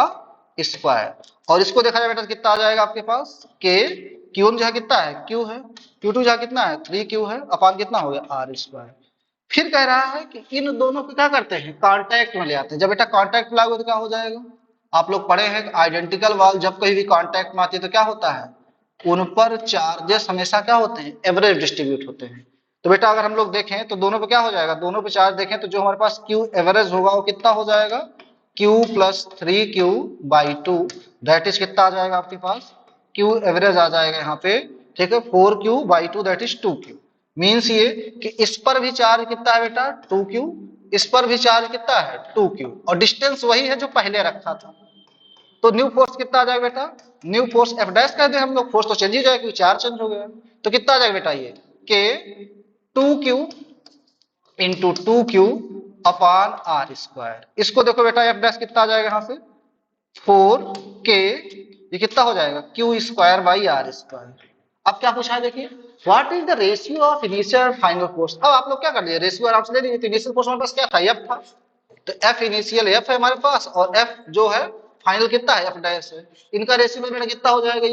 स्क्वायर, और इसको देखा जाए बेटा कितना आ जाएगा आपके पास, के Q1 जो है कितना है Q है, Q2 जो है कितना है 3Q है, अपान कितना हो गया r स्क्वायर। फिर कह रहा है कि इन दोनों को क्या करते हैं कांटेक्ट में ले आते हैं। जब बेटा कांटेक्ट में लागू तो क्या हो जाएगा, आप लोग पढ़े हैं आइडेंटिकल वाल जब कहीं भी कांटेक्ट में आती है तो क्या होता है, उन पर चार्जेस हमेशा क्या होते हैं एवरेज डिस्ट्रीब्यूट होते हैं। तो बेटा अगर हम लोग देखें तो दोनों पे क्या हो जाएगा, दोनों पे चार्ज देखें तो जो हमारे पास Q एवरेज होगा वो कितना हो जाएगा, Q plus 3Q by 2, that is कितना आ जाएगा आपके पास, Q एवरेज आ जाएगा यहाँ पे। ठीक है, 4Q by 2 that is 2Q। Means ये कि इस पर भी चार्ज कितना है बेटा 2Q, इस पर भी चार्ज कितना है 2Q, और डिस्टेंस वही है जो पहले रखा था। तो न्यू फोर्स कितना आ जाएगा बेटा, न्यू फोर्स F डैश कर दे हम लोग, फोर्स तो चेंज ही जाएगा क्योंकि चार्ज चेंज हो गया। तो कितना आ जाएगा बेटा ये K 2Q into 2Q upon r square. इसको देखो बेटा F डैश कितना आ जाएगा यहाँ से 4K, ये कितना हो जाएगा Q square by are square. अब क्या पूछा है देखिए, what is the ratio of initial final force. अब आप लोग क्या कर लिए, रेशियो आराम से ले लीजिए। तो इनिशियल फोर्स हमारे पास क्या था F था, तो F इनिशियल F है हमारे पास, और F जो है फाइनल कितना है F डैश है। इनका रेशियो में कितना हो जाएगा,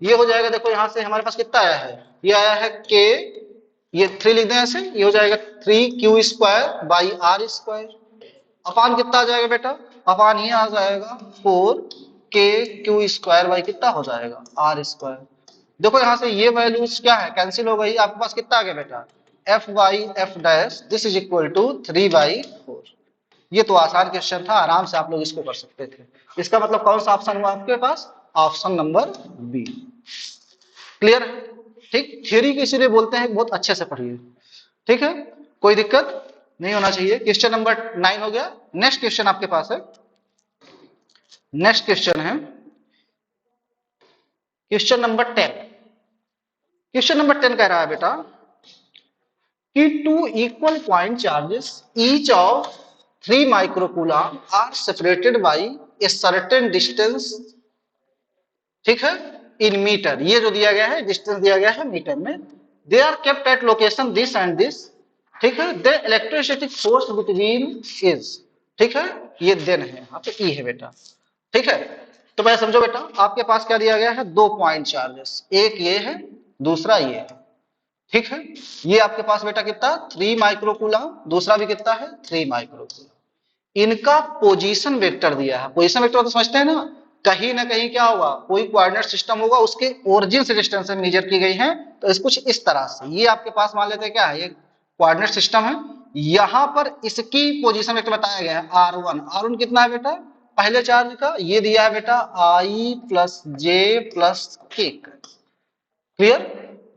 ये हो जाएगा, देखो यहाँ से हमारे पास कितना आया है, ये आया है K, ये 3 लिख दें ऐसे, ये हो जाएगा 3Q square by are square, upon कितना आ जाएगा बेटा, अपान ये आ जाएगा 4KQ स्क्वायर बाई कितना हो जाएगा आर स्क्वायर। देखो यहाँ से ये वैल्यूज क्या है कैंसिल हो गई, आपके पास कितना आ गया बेटा F by F dash this is equal to 3/4। ये तो आसान क्वेश्चन था, आराम से आप लोग इसको कर सकते थे। इसका मतलब कौन सा ऑप्शन हुआ आपके पास, ऑप्शन नंबर बी। क्लियर है, ठीक, थ्योरी को इसीलिए बोलते हैं बहुत अच्छे से पढ़िए। ठीक है, कोई दिक्कत नहीं होना चाहिए। क्वेश्चन नंबर 9 हो गया। नेक्स्ट क्वेश्चन आपके पास है, नेक्स्ट क्वेश्चन है क्वेश्चन नंबर 10, क्वेश्चन नंबर 10 कह रहा है बेटा कि two equal point charges each of 3 microcoulomb are separated by a certain distance, ठीक है, इन मीटर। ये जो दिया गया है डिस्टेंस दिया गया है मीटर में। They are kept at location this and this, ठीक है। The electrostatic force between is, ठीक है, ये देन है यहाँ पे ई है बेटा, ठीक है। तो पहले समझो बेटा, आपके पास क्या दिया गया है, 2 पॉइंट चार्जेस, एक ये है दूसरा ये है, ठीक है। ये आपके पास बेटा कितना 3 माइक्रोकूलम, दूसरा भी कितना है 3 माइक्रोकूलम। इनका पोजीशन वेक्टर दिया है। पोजीशन वेक्टर तो समझते हैं ना, कहीं ना कहीं क्या होगा, कोई कोऑर्डिनेट सिस्टम होगा, उसके ओरिजिन से डिस्टेंस से मेजर की गई है। तो इस कुछ इस तरह से ये आपके पास मान लेते हैं क्या है, ये कोऑर्डिनेट सिस्टम है। यहां पर इसकी पोजीशन वेक्टर बताया गया है r1। r1 कितना है बेटा, पहले चार्ज का ये दिया है बेटा i प्लस जे प्लस के। क्लियर।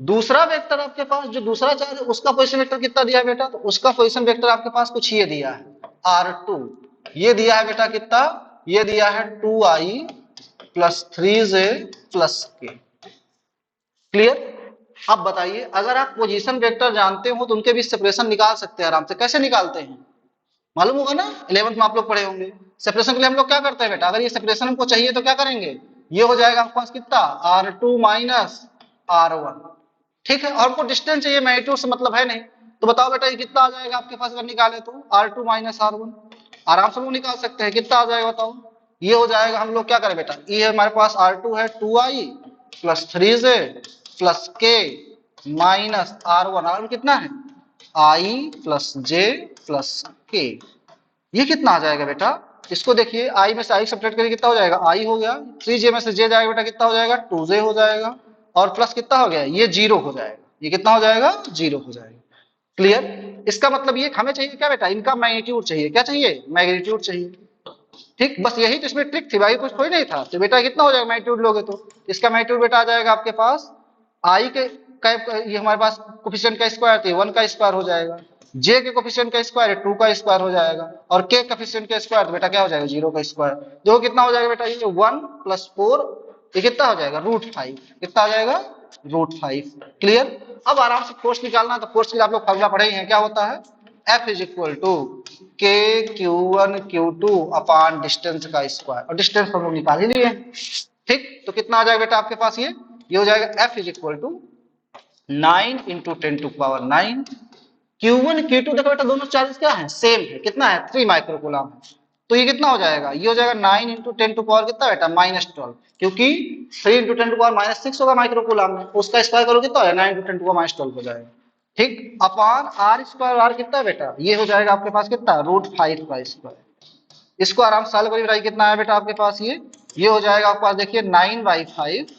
दूसरा वेक्टर आपके पास जो दूसरा चार्ज है उसका पोजीशन वेक्टर कितना दिया है बेटा, तो उसका पोजीशन वेक्टर आपके पास कुछ ये दिया है r2। ये दिया है बेटा कितना, ये दिया है 2i plus 3j plus k। Clear. अब बताइए, अगर आप पोजीशन वेक्टर जानते हो तो उनके बीच सेपरेशन निकाल सकते हैं आराम से। कैसे निकालते हैं मालूम होगा ना, 11th में आप लोग पढ़े होंगे। सेपरेशन के लिए हम लोग क्या करते हैं बेटा, अगर ये सेपरेशन हमको चाहिए तो क्या करेंगे, ये हो जाएगा आपके पास कितना r2 माइनस r1, ठीक है। और हमको डिस्टेंस चाहिए, मैग्नीट्यूड से मतलब है नहीं। तो बताओ बेटा ये कितना आ जाएगा आपके पास अगर निकाले तो r2 माइनस r1, आराम से लोग निकाल सकते हैं। कितना आ जाएगा बताओ, ये हो जाएगा, हम लोग क्या करें बेटा, ये हमारे पास r2 है 2i plus 3j plus k minus r1। r1 कितना है i plus j plus k। ये कितना आ जाएगा बेटा, इसको देखिए, i में से i सब्ट्रैक्ट करिए कितना हो जाएगा, i हो गया, 3j में से j जाएगा बेटा कितना हो जाएगा 2j हो जाएगा, और प्लस कितना हो गया, ये 0 हो जाएगा। ये कितना हो जाएगा 0 हो जाएगा। क्लियर। इसका मतलब ये हमें चाहिए क्या बेटा, इनका मैग्नीट्यूड चाहिए। क्या चाहिए, मैग्नीट्यूड चाहिए, ठीक। बस यही तो इसमें ट्रिक थी भाई, कुछ कोई नहीं था। तो बेटा कितना हो जाएगा मैग्नीट्यूड लोगे तो, इसका मैग्नीट्यूड बेटा आ जाएगा आपके पास i के ये हमारे पास कोफिशिएंट का स्क्वायर थे 1 का स्क्वायर हो जाएगा, j के कोफिशिएंट का स्क्वायर है 2 का स्क्वायर हो जाएगा, और k कोफिशिएंट का स्क्वायर तो बेटा क्या हो जाएगा 0 का स्क्वायर। देखो कितना हो जाएगा बेटा, ये 1 प्लस 4 ये कितना हो जाएगा √5। कितना आ जाएगा √5। क्लियर। अब आराम से फोर्स निकालना, तो फोर्स के लिए आप लोग फॉर्मूला पढ़े ही हैं, क्या होता है F इज इक्वल टू के Q1 Q2 अपान डिस्टेंस का स्क्वायर, और डिस्टेंस हम लोग निकाल ही लिए, ठीक। तो कितना आ जाएगा बेटा आपके पास, ये हो जाएगा F is equal to 9 into 10 to power 9। Q1 Q2 देखो बेटा दोनों चार्जेस क्या है, सेम है, कितना है 3 माइक्रोकूलम है। तो ये कितना हो जाएगा, ये हो जाएगा 9 इंटू 10 टू पावर कितना बेटा -12, क्योंकि 3 इंटू 10 टू पावर -6 होगा माइक्रोकूलम में, उसका स्क्वायर करो कितना है 9 इंटू 10 टू पावर -12 हो जाएगा, ठीक। अपान r स्क्वायर, r कितना है बेटा, ये हो जाएगा आपके पास कितना √5 का स्क्वायर। इसको आराम से सॉल्व करिए बेटा, कितना है बेटा आपके पास, ये हो जाएगा आपके पास देखिए 9/5,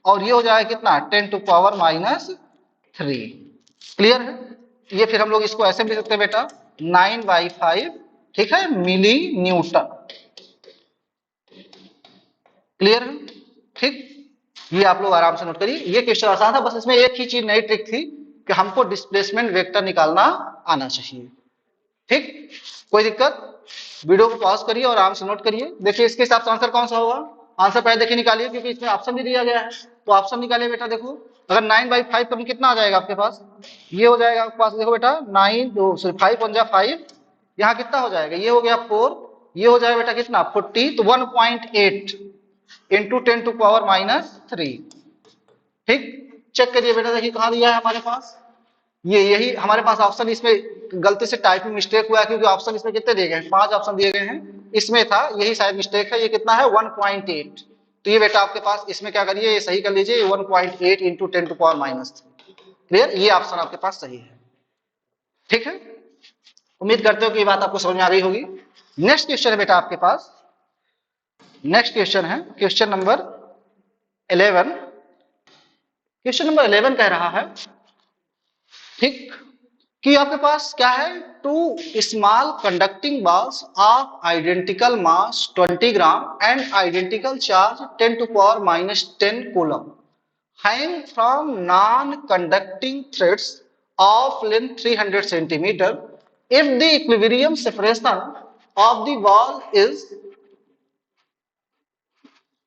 और ये हो जाएगा कितना 10 टू पावर -3। क्लियर है। ये फिर हम लोग इसको ऐसे भी लिख सकते हैं बेटा 9/5, ठीक है, मिली न्यूटन। क्लियर है, ठीक। ये आप लोग आराम से नोट करिए, ये क्वेश्चन आसान था, बस इसमें एक ही चीज नई ट्रिक थी कि हमको डिस्प्लेसमेंट वेक्टर निकालना आना चाहिए, ठीक। कोई दिक्कत, वीडियो को पॉज करिए और आराम से नोट करिए। देखिए इसके हिसाब से आंसर कौन सा होगा, आंसर पहले देखिए निकालिए, क्योंकि इसमें ऑप्शन भी दिया गया है। तो ऑप्शन निकालिए बेटा, देखो अगर 9/5 कम कितना आ जाएगा आपके पास, ये हो जाएगा आपके पास देखो बेटा 5 1 जा 5, यहाँ कितना हो जाएगा, ये हो गया 4, ये हो जाएगा बेटा कितना 40, तो 1.8 इंटू 10 टू पावर -3, ठीक। चेक करिए बेटा, देखिए कहाँ दिया है हमारे पास, ये यही हमारे पास ऑप्शन, इसमें गलती से टाइपिंग मिस्टेक हुआ है, क्योंकि ऑप्शन इसमें कितने दिए गए हैं 5 ऑप्शन दिए गए हैं, इसमें था यही शायद मिस्टेक है। ये कितना है 1.8, तो ये बेटा आपके पास इसमें क्या करिए, ये सही कर लीजिए 1.8 इंटू 10 टू पावर -3। क्लियर, ये ऑप्शन आपके पास सही है, ठीक है। उम्मीद करते हो कि ये बात आपको समझ में आ गई होगी। नेक्स्ट क्वेश्चन है बेटा आपके पास, नेक्स्ट क्वेश्चन है क्वेश्चन नंबर 11। क्वेश्चन नंबर 11 कह रहा है, ठीक, कि आपके पास क्या है, two small conducting balls of identical mass 20 gram and identical charge 10 to power -10 coulomb hang from non-conducting threads of length 300 centimeter. If the equilibrium separation of the ball is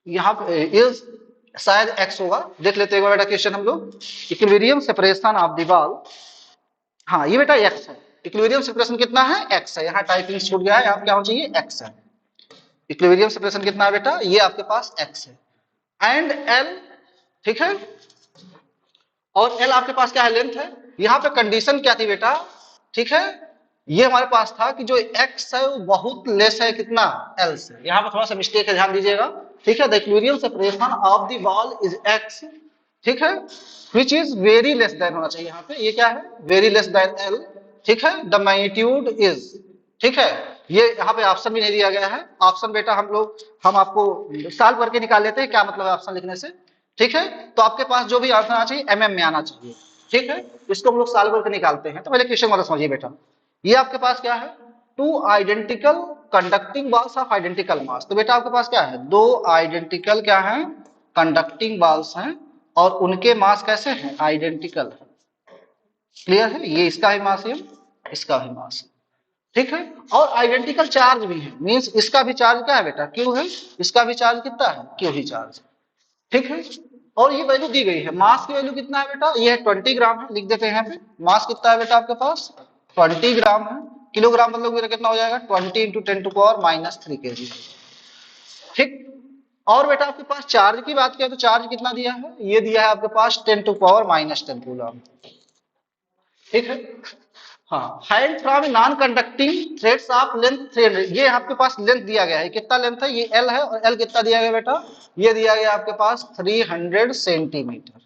यहाँ पे is शायद x होगा, देख लेते हैं एक बार बेटा क्वेश्चन हम लोग। Equilibrium separation of the ball, हाँ ये बेटा x है। इक्विलिब्रियम सेपरेशन कितना है, x है। यहाँ टाइपिंग छूट गया है, यहाँ क्या होना चाहिए, x है। इक्विलिब्रियम सेपरेशन कितना है बेटा, ये आपके पास x है। एंड l, ठीक है, और l आपके पास क्या है, लेंथ है। यहाँ पे कंडीशन क्या थी बेटा, ठीक है, ये हमारे पास था कि जो x है वो बहुत लेस है कितना, l से। यहाँ पर थोड़ा सा मिस्टेक है, ध्यान दीजिएगा, ठीक है। The equilibrium separation of the ball is x, ठीक है, which is very less than होना चाहिए। यहाँ पे ये क्या है, वेरी लेस देन l, ठीक है। द मैग्नीट्यूड इज, ठीक है, ये यहाँ पे ऑप्शन भी नहीं दिया गया है। ऑप्शन बेटा हम आपको सॉल्व करके निकाल लेते हैं, क्या मतलब है ऑप्शन लिखने से, ठीक है। तो आपके पास जो भी आंसर आना चाहिए mm में आना चाहिए, ठीक है। इसको हम लोग सॉल्व करके निकालते हैं। तो पहले क्वेश्चन वाला समझिए बेटा, ये आपके पास क्या है, two identical conducting balls of identical mass. तो बेटा आपके पास क्या है, दो आइडेंटिकल क्या है, कंडक्टिंग बॉल्स हैं, और उनके मास कैसे हैं, आइडेंटिकल है। क्लियर है, ये इसका भी मास है, इसका भी मास है, ठीक है। और आइडेंटिकल चार्ज भी है, मींस इसका भी चार्ज क्या है बेटा, क्यू है, इसका भी चार्ज कितना है, क्यू ही चार्ज, ठीक है। और ये वैल्यू दी गई है, मास की वैल्यू कितना है बेटा, ये है 20 ग्राम है, लिख देते हैं यहाँ पे। मास कितना है बेटा आपके पास, 20 ग्राम है। किलोग्राम मतलब मेरा कितना हो जाएगा, 20 इंटू 10⁻³ kg, ठीक। और बेटा आपके पास चार्ज की बात करें तो चार्ज कितना दिया है, ये दिया है आपके पास 10⁻10 कूलम, ठीक है। हाँ, hand from non conducting threads of length 300, ये आपके पास लेंथ दिया गया है, कितना लेंथ है, ये L है, और L कितना दिया गया बेटा, ये दिया गया आपके पास 300 सेंटीमीटर।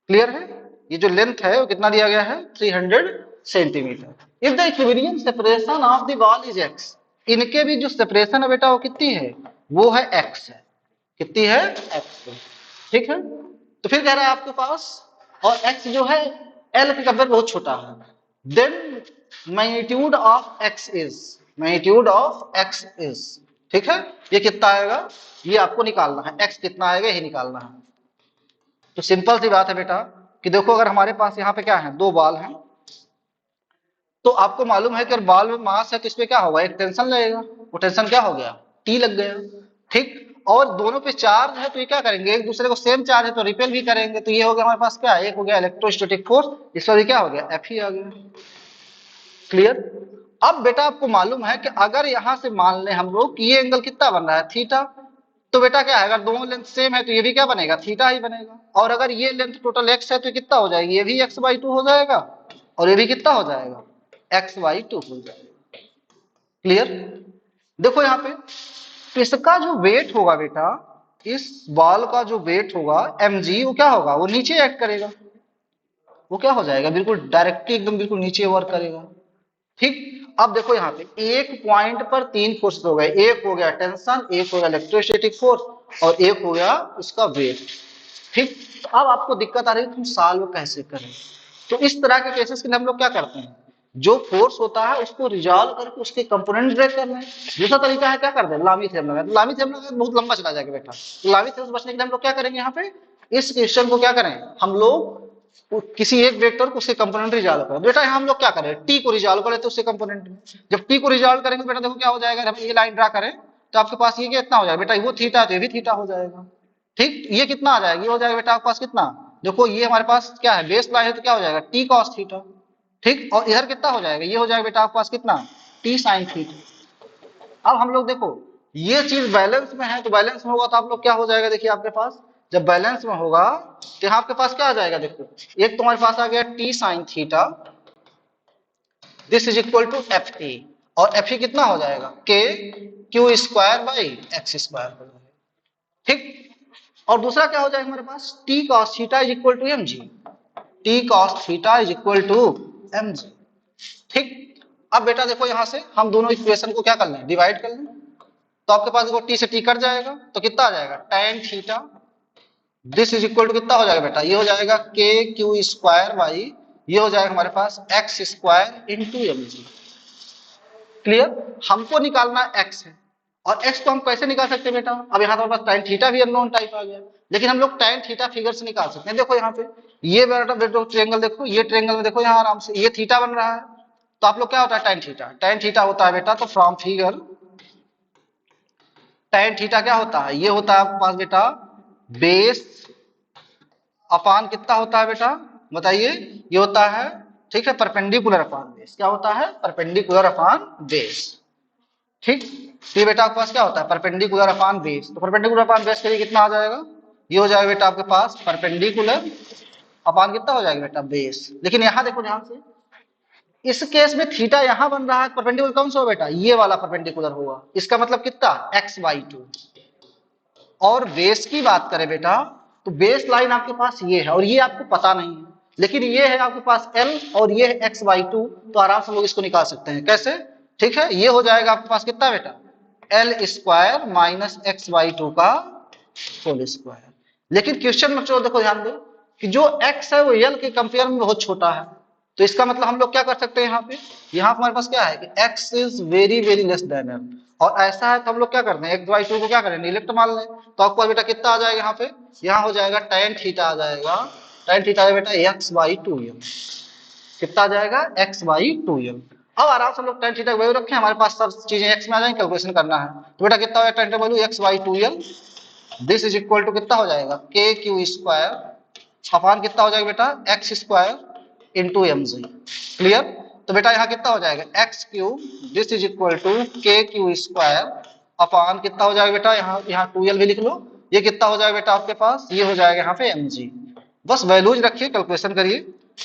क्लियर है, ये जो लेंथ है वो कितना दिया गया है, 300 centimetre. If the equilibrium separation of the ball is x, इनके भी जो सेपरेशन है बेटा वो कितनी है, वो है x है, कितनी है, x, ठीक है। तो फिर कह रहा है आपके पास, और x जो है L के कंपेयर बहुत छोटा है, then magnitude of x is, magnitude of x is, ठीक है। ये कितना आएगा, ये आपको निकालना है, x कितना आएगा ये निकालना है। तो सिंपल सी बात है बेटा कि देखो, अगर हमारे पास यहाँ पे क्या है, दो बॉल हैं, तो आपको मालूम है कि अगर बॉल में मास है तो इसमें क्या होगा, एक टेंशन लगेगा, वो टेंशन क्या हो गया, टी लग गया, ठीक। और दोनों पे चार्ज है तो ये क्या करेंगे, एक दूसरे को सेम चार्ज है तो रिपेल भी करेंगे। तो ये हो गया हमारे पास क्या, एक हो गया इलेक्ट्रोस्टैटिक फोर्स, इस पर क्या हो गया, एफ ही आ गया। क्लियर। अब बेटा आपको मालूम है कि अगर यहां से मान लें हम लोग कि ये एंगल कितना बन रहा है, थीटा, तो बेटा क्या है, अगर दोनों लेंथ सेम है तो ये भी क्या बनेगा, थीटा ही बनेगा। और अगर ये लेंथ टोटल एक्स है तो कितना हो जाएगी, ये भी x/2 हो जाएगा, और ये भी कितना हो जाएगा, x/2 हो जाएगा। क्लियर। देखो यहाँ पे इसका जो वेट होगा बेटा, इस बॉल का जो वेट होगा mg, वो क्या होगा, वो नीचे एक्ट करेगा, वो क्या हो जाएगा, बिल्कुल डायरेक्टली एकदम बिल्कुल नीचे वर्क करेगा, ठीक। अब देखो यहाँ पे एक पॉइंट पर तीन फोर्स हो गए, एक हो गया टेंशन, एक हो गया इलेक्ट्रोस्टैटिक फोर्स, और एक हो गया उसका वेट, ठीक। तो अब आपको दिक्कत आ रही है, तुम सॉल्व कैसे करें। तो इस तरह के केसेस के लिए हम लोग क्या करते हैं, जो फोर्स होता है उसको रिजॉल्व करके उसके कंपोनेंट ब्रेक करना है। दूसरा तरीका है क्या कर दे, लामी थ्योरम लगा। लामी थ्योरम लगा बहुत लंबा चला जाएगा बेटा, तो लामी थ्योरम से बचने के लिए हम लोग क्या करेंगे, यहाँ पे इस क्वेश्चन को क्या करें हम लोग, किसी एक वेक्टर को उसके कंपोनेंट रिजॉल्व करें। बेटा यहाँ हम लोग क्या करें, टी को रिजॉल्व करें तो उसके कंपोनेंट में, जब टी को रिजॉल्व करेंगे बेटा देखो क्या हो जाएगा, हम ये लाइन ड्रा करें तो आपके पास ये कितना हो जाएगा बेटा, वो थीटा तो ये भी थीटा हो जाएगा, ठीक। ये कितना आ जाएगा, ये हो जाएगा बेटा आपके पास कितना, देखो ये हमारे पास क्या है, बेस लाइन है तो क्या हो जाएगा, टी कॉस थीटा, ठीक। और इधर कितना हो जाएगा, ये हो जाएगा बेटा आपके पास कितना, टी साइन थीटा। अब हम लोग देखो ये चीज बैलेंस में है, तो बैलेंस में होगा तो आप लोग क्या हो जाएगा, देखिए आपके पास जब बैलेंस में होगा तो यहाँ आपके पास क्या आ जाएगा, देखो एक तुम्हारे पास आ गया T sine theta, this is equal to F T, और एफ ई कितना हो जाएगा, k q square by x square हो जाएगा, ठीक। और दूसरा क्या हो जाएगा हमारे पास, T cos theta is equal to m g, T cos theta is equal to m g, ठीक। अब बेटा देखो यहां से हम दोनों इक्वेशन को क्या कर लें, डिवाइड कर लें, तो आपके पास देखो टी से टी कट जाएगा तो कितना आ जाएगा, tan theta, this is equal to कितना हो जाएगा बेटा, ये हो जाएगा के क्यू स्क्वायर बाई, ये हो जाएगा हमारे पास x square into m g. Clear. हमको निकालना एक्स है, और एक्स को हम कैसे निकाल सकते हैं बेटा, अब यहाँ तो हमारे पास tan थीटा भी अननोन टाइप आ गया, लेकिन हम लोग tan थीटा फिगर से निकाल सकते हैं। देखो यहाँ पे ये बेटा ट्रायंगल देखो, ये ट्रायंगल में देखो यहाँ आराम से ये थीटा बन रहा है, तो आप लोग क्या होता है tan थीटा, tan थीटा होता है बेटा, तो फ्रॉम फिगर tan थीटा क्या होता है, ये होता है आपके पास बेटा बेस अपान कितना होता है बेटा, बताइए। ये होता है, ठीक है, परपेंडिकुलर अपान बेस। क्या होता है? परपेंडिकुलर अपान बेस। ठीक, तो ये बेटा आपके पास क्या होता है? परपेंडिकुलर अपान बेस। तो परपेंडिकुलर अपान बेस के लिए कितना आ जाएगा? ये हो जाएगा बेटा आपके पास परपेंडिकुलर अपान कितना हो जाएगा बेटा? बेस। लेकिन यहां देखो ध्यान से, इस केस में थीटा यहां बन रहा है, परपेंडिकुलर कौन सा होगा बेटा? ये वाला परपेंडिकुलर होगा। इसका मतलब कितना? x/2। और बेस की बात करें बेटा, तो बेस लाइन आपके पास ये है और ये आपको पता नहीं है, लेकिन ये है आपके पास l और ये है x/2। तो आराम से लोग इसको निकाल सकते हैं। कैसे? ठीक है, ये हो जाएगा आपके पास कितना बेटा? l² माइनस x/2 का होल स्क्वायर। लेकिन क्वेश्चन में देखो ध्यान दो कि जो x है वो l के कंपेयर में बहुत छोटा है। तो इसका मतलब हम लोग क्या कर सकते हैं यहाँ पे? यहाँ हमारे पास क्या है कि x is very very less than l, और ऐसा है तो हम लोग क्या करते हैं? x/2 को क्या करें? निगलेक्ट मान लें। तो आपको बेटा कितना आ जाएगा यहाँ पे? यहाँ हो जाएगा tan थीटा आ जाएगा। tan थीटा है बेटा x/2l। कितना आ जाएगा? x/2l। अब आराम से हम लोग tan थीटा की वैल्यू रखें, हमारे पास सब चीजें x में आ जाएंगी, कैलकुलेशन करना है। तो बेटा कितना होगा tan की value? x/2l। This is equal to कितना हो जाएगा? kq² अपान कितना हो जाएगा बेटा? x² into mg। क्लियर? तो बेटा यहाँ कितना हो जाएगा? x³ this is equal to kq² upon कितना हो जाएगा बेटा? यहाँ 2l भी लिख लो। ये कितना हो जाएगा बेटा आपके पास? ये हो जाएगा यहाँ पे mg। बस वैल्यूज रखिए, कैलकुलेशन करिए।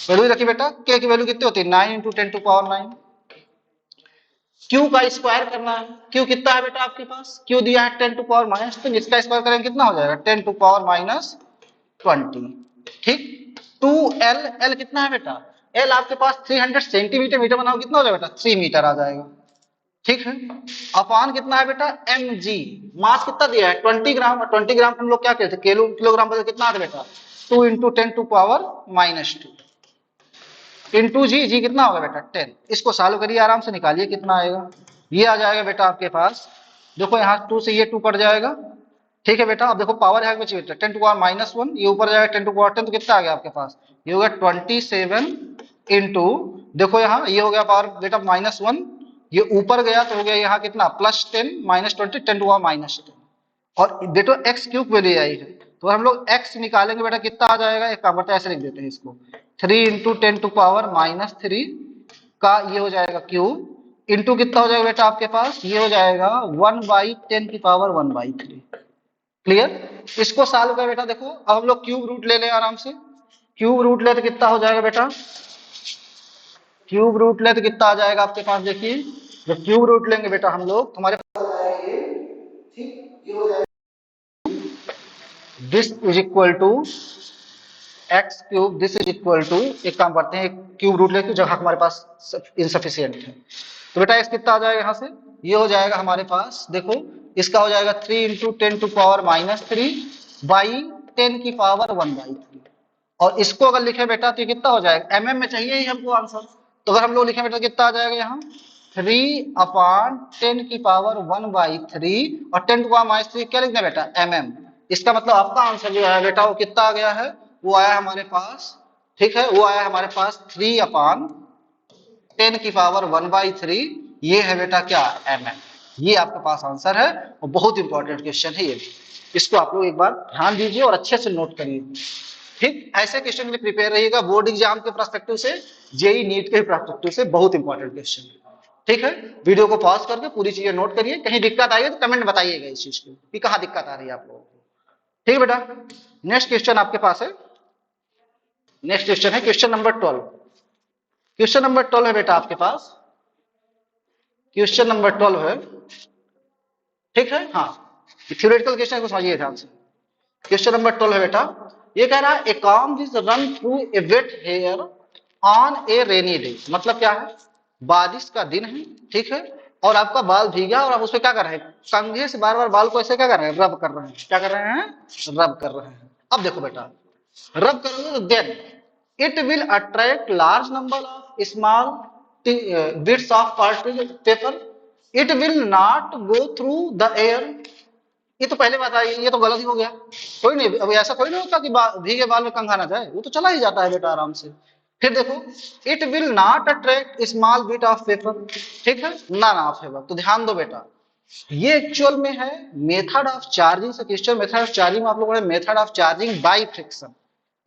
वैल्यूज रखिए बेटा। k की वैल्यू कितनी होती है? 9 इंटू 10⁻9। q का स्क्वायर करना है। q कितना है बेटा आपके पास? q दिया है 10⁻⁻, तो इसका स्क्वायर करेंगे कितना हो जाएगा? 10⁻⁻20। ठीक। 2l, l कितना है बेटा? l आपके पास 300 सेंटीमीटर, मीटर बनाओ कितना हो जाएगा बेटा? 3 मीटर आ जाएगा। ठीक है। अपान कितना है बेटा? mg। मास कितना दिया है? 20 ग्राम। और 20 ग्राम हम लोग क्या कहते हैं? किलोग्राम बदल कितना आता है बेटा? 2 इंटू 10⁻⁻2 इंटू जी। जी कितना होगा बेटा? 10। इसको सॉल्व करिए, आराम से निकालिए कितना आएगा। ये आ जाएगा बेटा आपके पास, देखो यहाँ 2 से ये 2 कट जाएगा। ठीक है बेटा। अब देखो पावर है बची बेटा 10⁻⁻1, ये ऊपर जाएगा 10⁻10, तो कितना आ गया आपके पास? ये हो गया 27 इंटू, देखो यहाँ ये हो गया पावर बेटा -1, ये ऊपर गया तो हो गया यहाँ कितना? +10 -20 10⁻10। और बेटो एक्स क्यूब वैल्यू आई है, तो हम लोग एक्स निकालेंगे बेटा कितना आ जाएगा? एक काम करते हैं, ऐसे लिख देते हैं इसको, 3 इंटू 10⁻³ का ये हो जाएगा क्यूब, इंटू कितना हो जाएगा बेटा आपके पास? ये हो जाएगा 1/10⁻⁻3। क्लियर? इसको सॉल्व कर बेटा। देखो अब हम लोग क्यूब रूट ले लें आराम से। क्यूब रूट ले तो कितना हो जाएगा बेटा? क्यूब रूट ले तो कितना आ जाएगा आपके पास? देखिए जब क्यूब रूट लेंगे बेटा हम लोग, हमारे पास ये, ठीक, ये हो जाएगा this is equal to x³, this is equal to, एक काम करते हैं क्यूब रूट लेके जगह हमारे पास इनसफिशियंट है, तो बेटा x कितना आ जाएगा यहाँ से? ये हो जाएगा हमारे पास, देखो इसका हो जाएगा 3 इंटू 10⁻³ बाई 10⁻⁻⁻3। और इसको अगर लिखे बेटा तो ये कितना हो जाएगा? mm में चाहिए ही हमको आंसर, तो अगर हम लोग लिखे बेटा कितना आ जाएगा यहाँ? 3/10⁻⁻3 और 10⁻³ क्या लिखना बेटा? mm। इसका मतलब आपका आंसर जो है बेटा वो कितना आ गया है? वो आया हमारे पास, ठीक है, वो आया हमारे पास 3/10⁻⁻⁻3। ये है बेटा क्या? mm। ये आपके पास आंसर है और बहुत इंपॉर्टेंट क्वेश्चन है ये भी। इसको आप लोग एक बार ध्यान दीजिए और अच्छे से नोट करिए। ठीक, ऐसे क्वेश्चन के लिए प्रिपेयर रहिएगा, बोर्ड एग्जाम के पर्सपेक्टिव से, जेई नीट के पर्सपेक्टिव से बहुत इंपॉर्टेंट क्वेश्चन। ठीक है, वीडियो को पॉज करके पूरी चीजें नोट करिए। कहीं दिक्कत आई है तो कमेंट बताइएगा इस चीज को कि कहाँ दिक्कत आ रही है आप लोगों को। ठीक है बेटा, नेक्स्ट क्वेश्चन आपके पास है। नेक्स्ट क्वेश्चन है क्वेश्चन नंबर 12। क्वेश्चन नंबर 12 है बेटा आपके पास, क्वेश्चन नंबर 12 है। ठीक है, हाँ, थ्योरेटिकल क्वेश्चन को समझिए ध्यान से। क्वेश्चन नंबर 12 है बेटा, ये कह रहा है a comb is run through a wet hair on a rainy day. मतलब क्या है? बारिश का दिन है, ठीक है, और आपका बाल भीगा और आप उसपे क्या कर रहे हैं? कंघे से बार बार बाल को ऐसे क्या कर रहे हैं? रब कर रहे हैं। क्या कर रहे हैं? रब कर रहे हैं। अब देखो बेटा, रब करोगे तो then it will attract large number of small bits of paper, it will not go through the air. ये तो पहले बात आई, ये तो गलत ही हो गया। कोई नहीं, अब ऐसा कोई नहीं होता कि भीगे बाल में कंघा ना जाए, वो तो चला ही जाता है बेटा आराम से। फिर देखो, it will not attract small bit of paper, ठीक है, नॉन ऑफ पेपर। तो ध्यान दो बेटा, ये एक्चुअल में है मेथड ऑफ चार्जिंग से क्वेश्चन। मेथड ऑफ चार्जिंग में आप लोगों ने method of charging by friction.